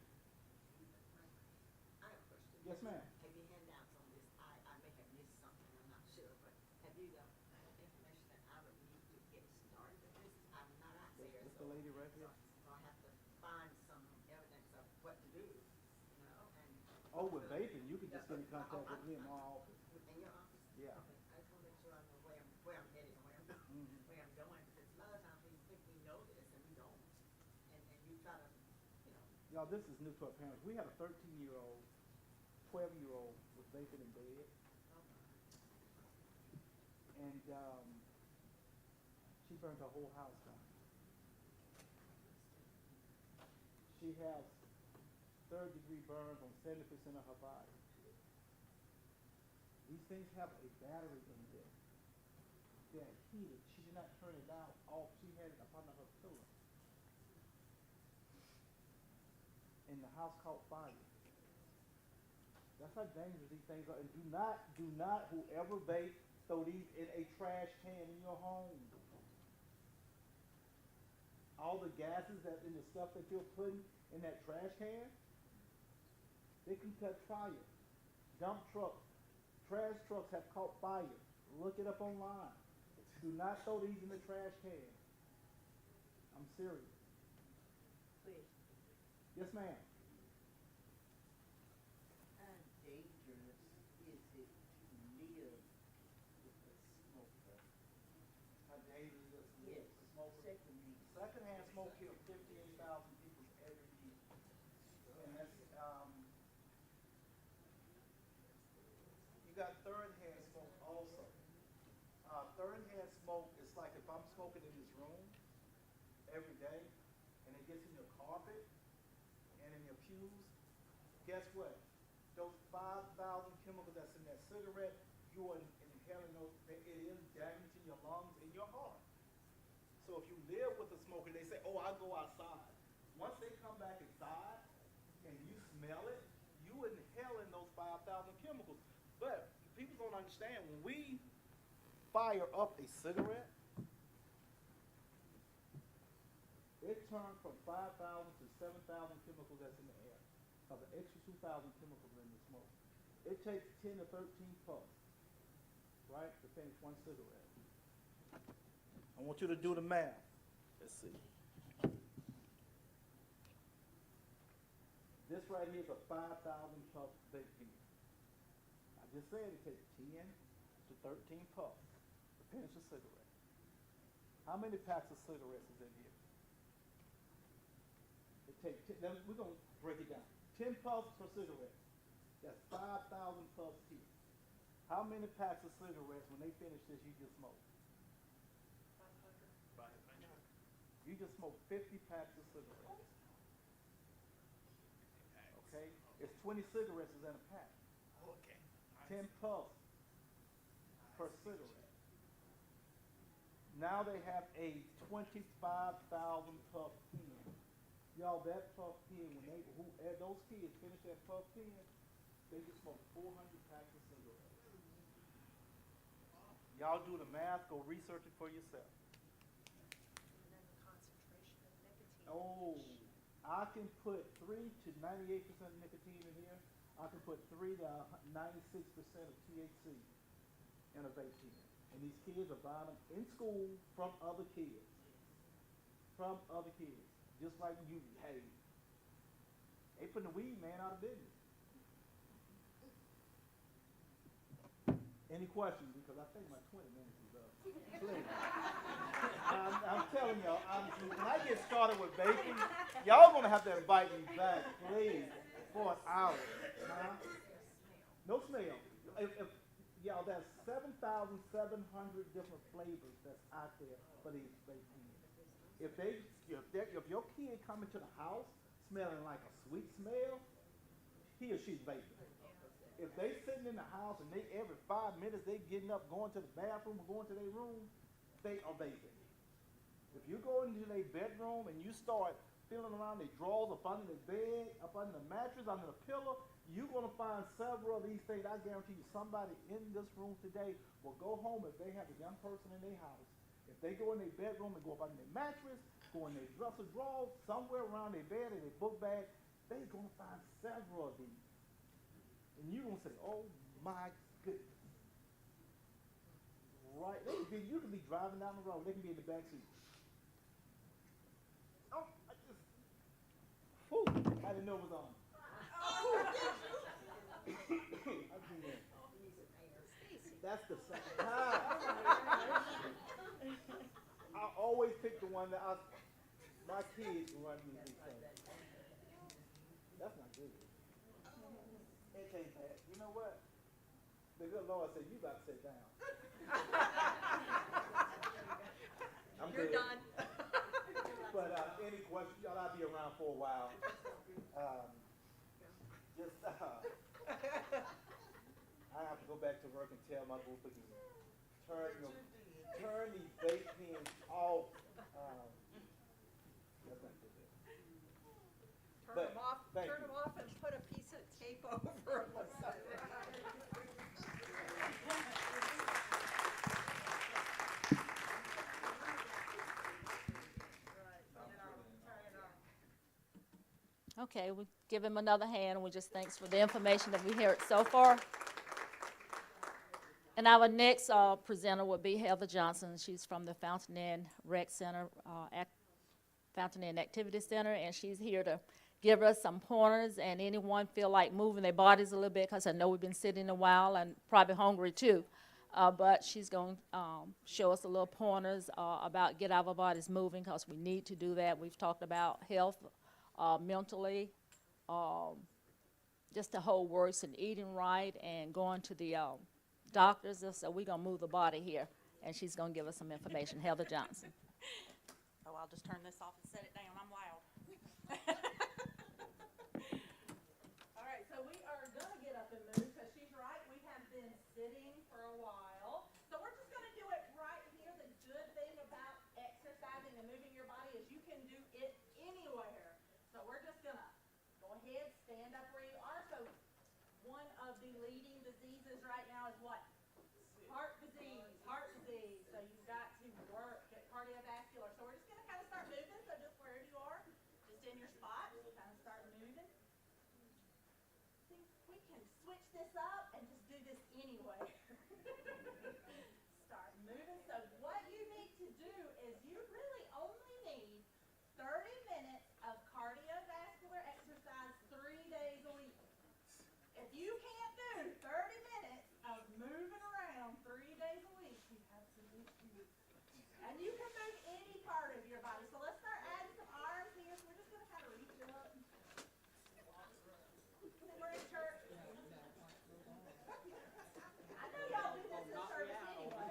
I have a question. Yes, ma'am. Have you handouts on this? I may have missed something, I'm not sure, but have you got information that I would need to get started with this? I'm not out there, What's so. the lady right here? So I have to find some evidence of what to do, you know, and. Oh, with vaping, you can just get in contact with me in my office. In your office? Yeah. Okay, I just wanna make sure I know where I'm headed and where I'm going, because a lot of times we think we know this and we don't. And you try to, you know, Y'all, this is new to our parents. We had a 13-year-old, 12-year-old was vaping in bed. And she burned her whole house down. She has third-degree burns on 70% of her body. These things have a battery in them. They're heated. She did not turn it down off. She had it up under her pillow. And the house caught fire. That's how dangerous these things are. And do not, whoever vape, throw these in a trash can in your home. All the gases that in the stuff that you're putting in that trash can, they can catch fire. Dump trucks, trash trucks have caught fire. Look it up online. Do not throw these in the trash can. I'm serious. please. Yes, ma'am. How dangerous is it to live with a smoker? How dangerous is Yes, the smoker? secondly, Secondhand smoke kills 58,000 people every year. And that's, you got third-hand smoke also. Third-hand smoke is like if I'm smoking in this room every day, and it gets in your carpet and in your pews, guess what? Those 5,000 chemicals that's in that cigarette, you are inhaling those, it is damaging your lungs and your heart. So if you live with a smoker, they say, oh, I go outside. Once they come back inside and you smell it, you inhaling those 5,000 chemicals. But people don't understand, when we fire up a cigarette, it turns from 5,000 to 7,000 chemicals that's in the air. Of the extra 2,000 chemicals in the smoke. It takes 10 to 13 puffs, right, to finish one cigarette. I want you to do the math. Let's see. This right here is a 5,000 puff vape pen. I just said it takes 10 to 13 puffs to finish a cigarette. How many packs of cigarettes is in here? It takes 10, now we're going to break it down. 10 puffs per cigarette. That's 5,000 puffs here. How many packs of cigarettes, when they finish this, you just smoke? 500. You just smoke 50 packs of cigarettes. Okay? It's 20 cigarettes is in a pack. okay. 10 puffs per cigarette. Now they have a 25,000 puff pen. Y'all, that puff pen, when those kids finish that puff pen, they just smoke 400 packs of cigarettes. Y'all do the math, go research it for yourself. And then the concentration of nicotine. Oh, I can put 3 to 98% nicotine in here. I can put 3 to 96% of THC in a vape pen. And these kids are buying them in school from other kids. From other kids. Just like you, hey, they putting the weed man out of business. Any questions? Because I think my 20 minutes is up. Please. I'm telling y'all, when I get started with vaping, y'all gonna have to invite me back, please, for an hour. Huh? No smell. If y'all, there's 7,700 different flavors that's out there for these vape pens. If your kid come into the house smelling like a sweet smell, he or she's vaping. If they sitting in the house and they every 5 minutes they getting up, going to the bathroom or going to their room, they are vaping. If you go into their bedroom and you start feeling around their drawers, up under the bed, up under the mattress, under the pillow, you're gonna find several of these things. I guarantee you somebody in this room today will go home if they have a young person in their house. If they go in their bedroom and go up under their mattress, go in their dresser drawers, somewhere around their bed or their book bag, they're gonna find several of these. And you're gonna say, oh my goodness. Right, you could be driving down the road, they can be in the back seat. Oh, I didn't know it was on. That's the second time. I always pick the one that my kids run me these things. That's not good. It ain't bad. You know what? The good Lord said, you got to sit down. You're good. done. But any questions, y'all, I'll be around for a while. I have to go back to work and tell my group again. Turn these vape pens off. That's not good. Turn them off, thank turn you. them off and put a piece of tape over them. Okay, we give him another hand, and we just thanks for the information that we heard so far. And our next presenter will be Heather Johnson. She's from the Fountain Inn Rec Center, Fountain Inn Activity Center, and she's here to give us some pointers, and anyone feel like moving their bodies a little bit, because I know we've been sitting a while and probably hungry too. But she's going to show us a little pointers about get our bodies moving, because we need to do that. We've talked about health, mentally, just the whole works, and eating right, and going to the doctors. So we're going to move the body here, and she's going to give us some information. Heather Johnson. Oh, I'll just turn this off and set it down. I'm loud. All right, so we are gonna get up and move, because she's right, we have been sitting for a while. So we're just gonna do it right here. The good thing about exercising and moving your body is you can do it anywhere. So we're just gonna go ahead, stand up where you are. So one of the leading diseases right now is what? Heart disease, heart disease. So you've got to work at cardiovascular. So we're just gonna kind of start moving. So just wherever you are, just in your spot, just kind of start moving. See, we can switch this up and just do this anyway. Start moving. So what you need to do is you really only need 30 minutes of cardiovascular exercise 3 days a week. If you can't do 30 minutes of moving around 3 days a week, you have to do it. And you can move any part of your body. So let's start adding some arms here. So we're just going to kind of reach up. We're in church. I know y'all do this in service anyway.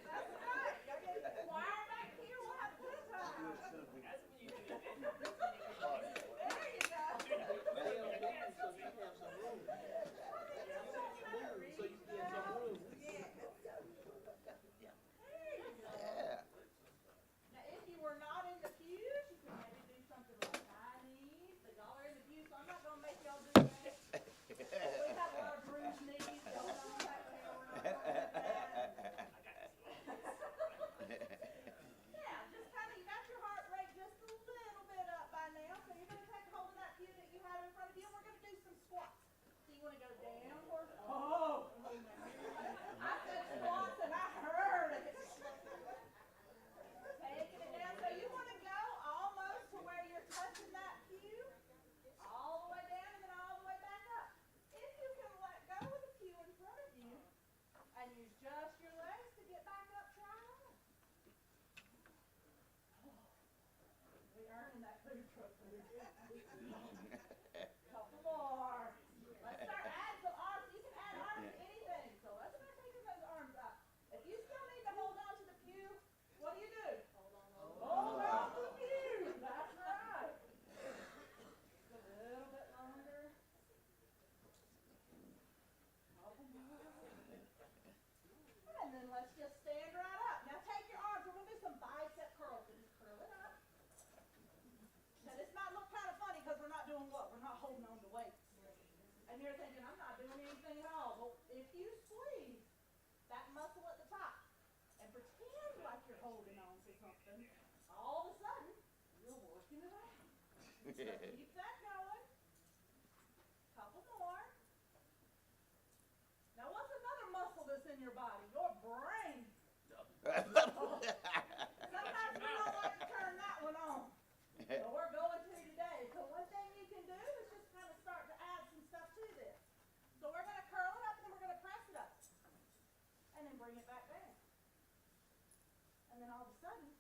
That's right. Y'all get choir back here. We'll have a good time. There you go. Now, if you were not in the pews, you can maybe do something like high knees, but y'all are in the pews, so I'm not gonna make y'all do that. We have a lot of bruised knees going on back there. We're not gonna do that. Yeah, just kind of, you got your heart rate just a little bit up by now, so you're gonna take hold of that pew that you have in front of you, and we're gonna do some squats. So you wanna go down towards, oh! I said squats and I heard it. Taking it down, so you wanna go almost to where you're touching that pew, all the way down and then all the way back up. If you can let go of the pew in front of you, and use just your legs to get back up, try it. We earning that food truck food. Couple more. Let's start adding some arms. You can add arms to anything. So let's start taking those arms up. If you still need to hold on to the pew, what do? Hold on to the pew. That's right. Just a little bit longer. Couple more. And then let's just stand right up. Now take holding on to weights. And you're thinking, I'm not doing anything at all. Well, if you squeeze that muscle at the top and pretend like you're holding on to something, all of a sudden, you're working it out. So keep that going. Couple more. Now, what's another muscle that's in your body? Your brain. Sometimes we don't like to turn that one on. So we're going to today. So one thing you can do is just kind of start to add some stuff to this. So we're going to curl it up and then we're going to press it up. And then bring it back down. And then all of a sudden,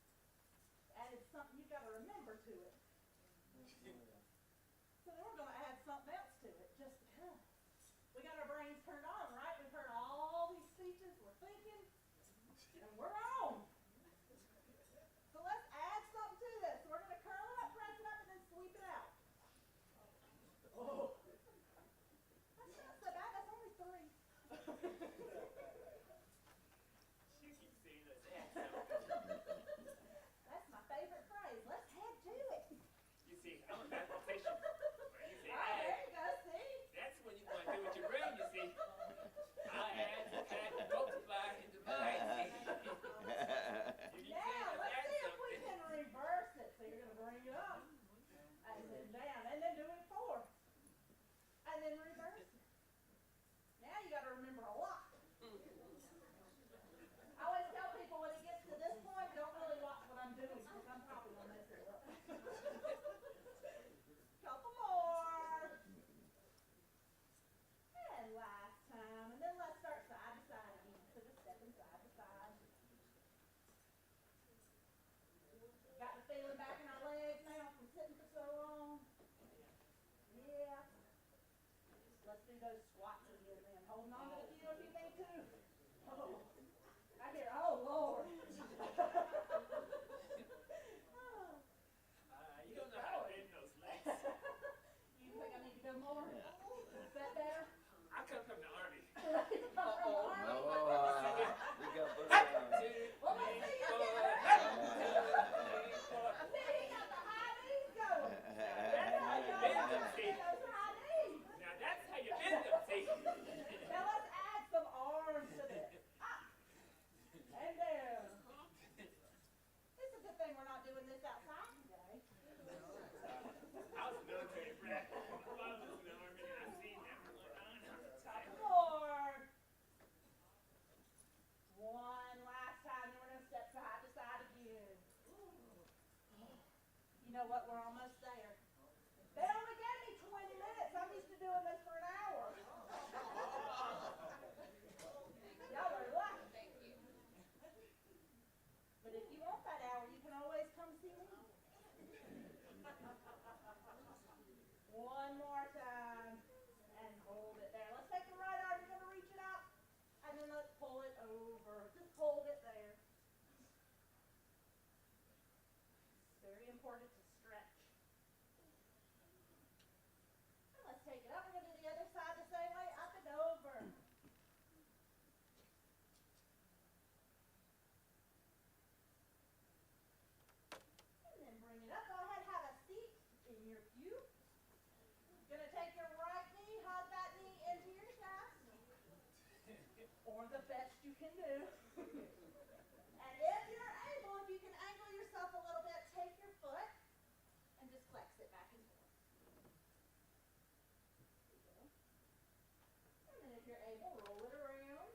added something you've got to remember to it. So then we're going to add something else to it just because. We got our brains turned on, right? We've heard all these speeches, we're thinking, and we're on. So let's add something to this. So we're going to curl it up, press it up, and then sweep it out. Oh. That's not so bad. That's only 3. That's my favorite phrase. Let's head to it. You see, I'm a mathematician. When you say Oh, there add, you go. See? that's when you want to do with your brain, you see. I add, subtract, multiply, and divide. If you Now, can't let's add see if we something, can reverse it. So you're going to bring it up, and then down, and then do it 4. And then reverse it. Now you got to remember a lot. I always tell people when it gets to this point, don't really watch what I'm doing, because I'm probably going to mess it up. Couple more. And last time. And then let's start side to side again. So just stepping side to side. Got the feeling back in our legs now from sitting for so long? Yeah. Let's do those squats again then. Holding on to the few if you need to. Oh. I hear, oh Lord. you don't know how to bend those legs. You think I need to go more? Is that better? I come from the army. From the army? We got both down. Well, let's see you get it. I see you got the high knees going. That's how you get those high knees. Now that's how you bend them, see. Now let's add some arms to this. Up and down. It's a good thing we're not doing this outside today. I was a military brat. My mom was in the army, and I've seen that one on. Couple more. One last time, then we're gonna step side to side again. You know what? We're almost there. They only gave me 20 minutes. I'm used to doing this for an hour. Y'all are lucky. But if you want that hour, you can always come see me. One more time. And hold it there. Let's take the right arm. You're going to reach it out. And then let's pull it over. Just hold it there. Very important to stretch. And let's take it up. We're going to do the other side the same way. Up and over. And then bring it up. Go ahead, have a seat in your pew. Gonna take your right knee, hug that knee into your chest. Or the best you can do. And if you're able, if you can angle yourself a little bit, take your foot and just flex it back and forth. There you go. And then if you're able, roll it around.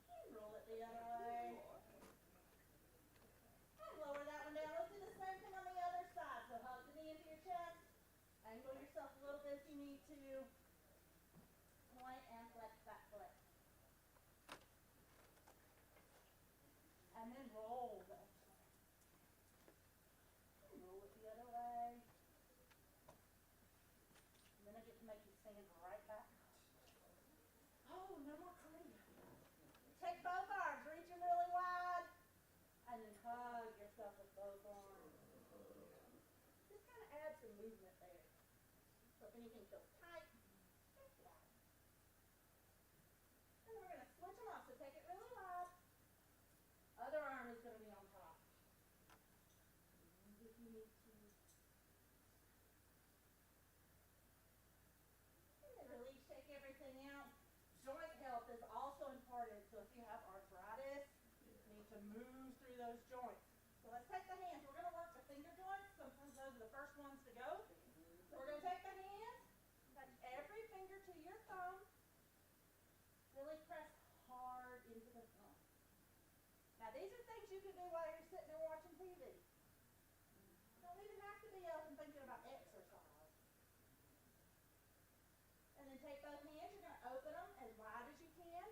And roll it the other way. And lower that one down. Let's do the same thing on the other side. So hug the knee into your chest. Angle yourself a little bit if you need to. Point and flex that foot. And then roll that. And roll it the other way. And then I get to make you stand right back. Oh, no more cardio. Take both arms, reach them really wide. And then hug yourself with both arms. Just kind of add some movement there. So if anything feels tight, take it out. And we're going to switch them off, so take it really wide. Other arm is going to be on top. And if you need to. move through those joints. So let's take the hands. We're going to work the finger joints. Sometimes those are the first ones to go. So we're going to take the hands, touch every finger to your thumb. Really press hard into the thumb. Now these are things you can do while you're sitting there watching TV. You don't even have to be up and thinking about exercise. And then take both hands, you're going to open them as wide as you can,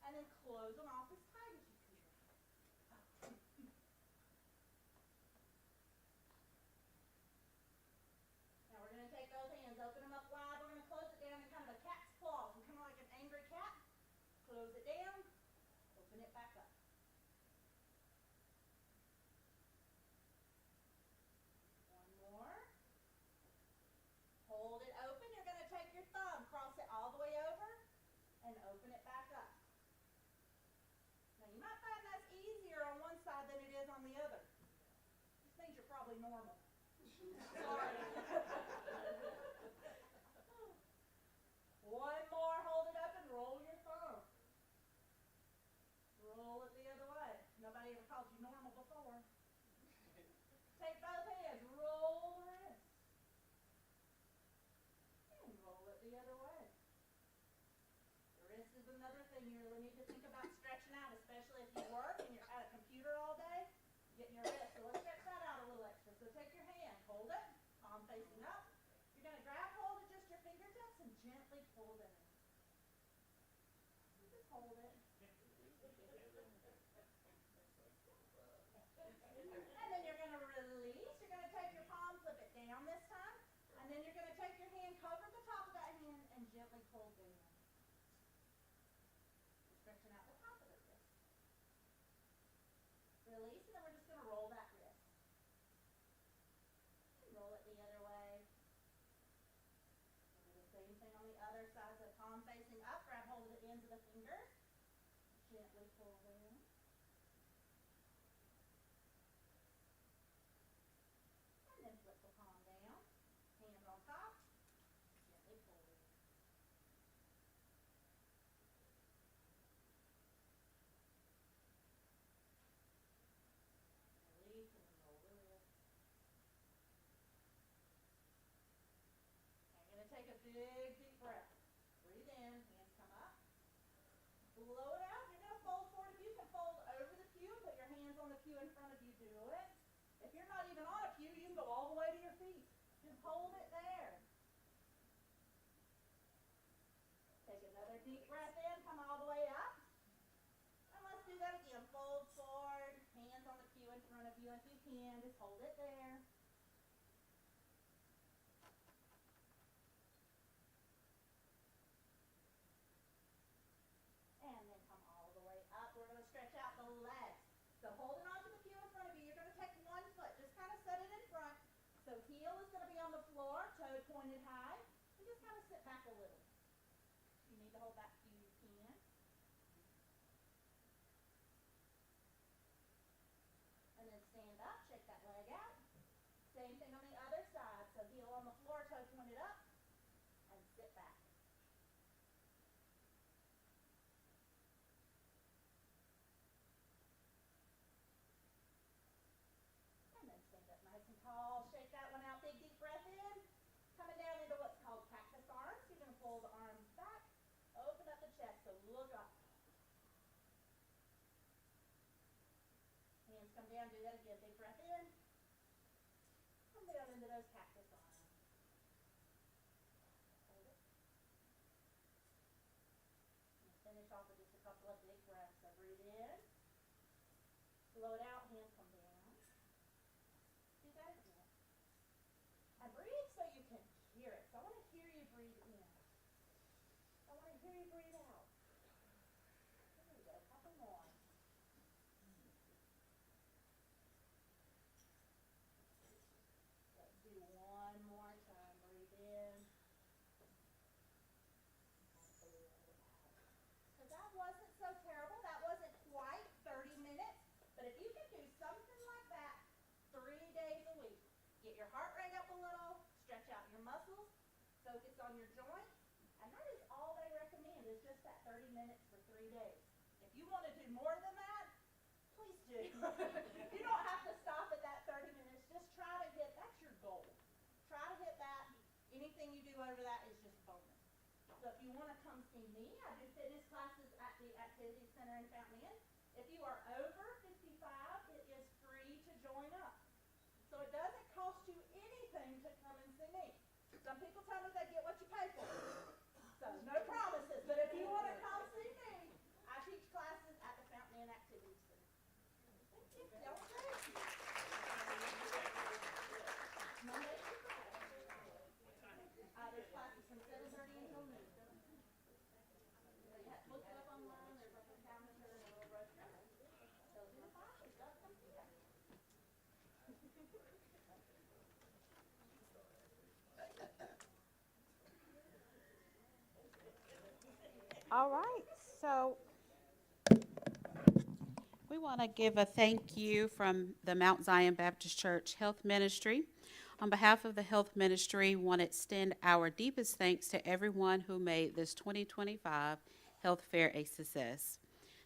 and then close them off as tight as you can. Now we're going to take both hands, open them up wide, we're going to close it down in kind of a cat's claw, kind of like an angry cat. Close it down, open it back up. One more. Hold it open. You're going to take your thumb, cross it all the way over, and open it back up. Now you might find that's easier on one side than it is on the other. This means you're probably normal. Sorry. One more. Hold it up and roll your thumb. Roll it the other way. Nobody ever called you normal before. Take both hands. Roll the wrist. And roll it the other way. The wrist is another thing you really need to think about stretching out, especially if you work and you're at a computer all day. Getting your wrist. So let's stretch that out a little extra. So take your hand, hold it, palm facing up. You're going to grab hold of just your fingertips and gently pull them in. Just hold it. And then you're going to release. You're going to take your palm, flip it down this time. And then you're going to take your hand, cover the top of that hand, and gently pull down. You're stretching out the top of the wrist. Release, and then we're just going to roll that wrist. And roll it the other way. Do the same thing on the other side. So palm facing up, grab hold of the ends of the fingers. Gently pull down. And then flip the palm down. Hands on top. Gently pull down. Release and then roll the wrist. Now you're going to take a big deep breath. Breathe in, hands come up. Blow it out. You're going to fold forward. If you can fold over the pew, put your hands on the pew in front of you, do it. If you're not even on a pew, you can go all the way to your feet. Just hold it there. Take another deep breath in, come all the way up. And let's do that again. Fold forward, hands on the pew in front of you. If you can, just hold it there. And then come all the way up. We're going to stretch out the legs. So holding on to the pew in front of you, you're going to take one foot. Just kind of set it in front. So heel is going to be on the floor, toe pointed high. And just kind of sit back a little. If you need to hold back, you can. And then stand up, shake that leg out. Same thing on the other side. So heel on the floor, toe pointed up. And sit back. And then stand up nice and tall. Shake that one out. Big deep breath in. Coming down into what's called cactus arms. You're going to pull the arms back. Open up the chest. So look up. Hands come down. Do that again. Big breath in. Come down into those cactus arms. Hold it. And finish off with just a couple of big breaths. So breathe in. Blow it out. Hands come down. Do that again. And breathe so you can hear it. So I want to hear you breathe in. I want to hear you breathe out. There we go. A couple more. Let's do one more time. Breathe in. And blow it out. So that wasn't so terrible. That wasn't quite 30 minutes. But if you can do something like that 3 days a week, get your heart rate up a little, stretch out your muscles, focus on your joint, and that is all they recommend is just that 30 minutes for 3 days. If you want to do more than that, please do you. You don't have to stop at that 30 minutes. Just try to hit, that's your goal. Try to hit that. Anything you do over that is just bonus. So if you want to come see me, I do fitness classes at the Activity Center in Fountain Inn. If you are over 55, it is free to join up. So it doesn't cost you anything to come and see me. Some people tell me they get what you pay for. So no promises, but if you want to come see me, I teach classes at the Fountain Inn Activity Center. Thank you. Y'all are great. Monday through Friday. There's classes from 7:30 until noon. So you have to look it up online, there's like a calendar and a little brochure. Those are the classes, y'all come see them. All right, so we want to give a thank you from the Mount Zion Baptist Church Health Ministry. On behalf of the Health Ministry, we want to extend our deepest thanks to everyone who made this 2025 Health Fair a success.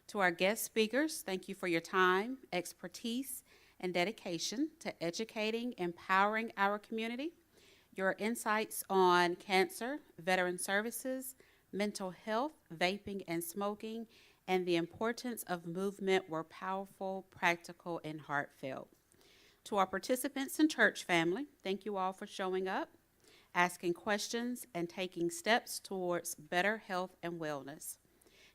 To our guest speakers, thank you for your time, expertise, and dedication to educating, empowering our community. Your insights on cancer, veteran services, mental health, vaping and smoking, and the importance of movement were powerful, practical, and heartfelt. To our participants and church family, thank you all for showing up, asking questions, and taking steps towards better health and wellness.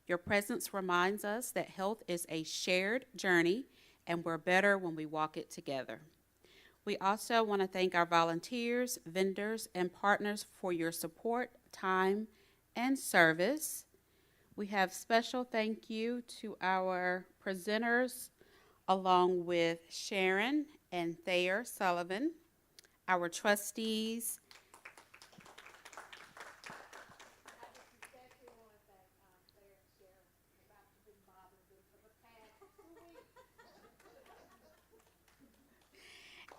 Your presence reminds us that health is a shared journey, and we're better when we walk it together. We also want to thank our volunteers, vendors, and partners for your support, time, and service. We have special thank you to our presenters, along with Sharon and Thayer Sullivan, our trustees.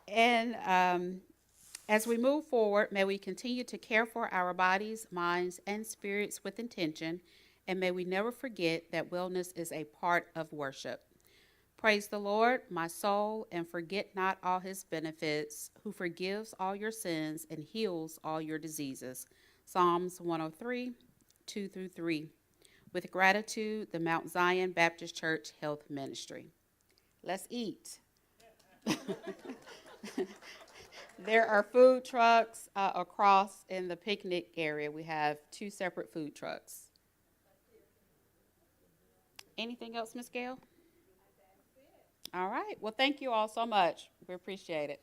And as we move forward, may we continue to care for our bodies, minds, and spirits with intention, and may we never forget that wellness is a part of worship. Praise the Lord, my soul, and forget not all his benefits, who forgives all your sins and heals all your diseases. Psalms 103, 2-3. With gratitude, the Mount Zion Baptist Church Health Ministry. Let's eat. There are food trucks across in the picnic area. We have 2 separate food trucks. Anything else, Ms. Gail? All right. Well, thank you all so much. We appreciate it.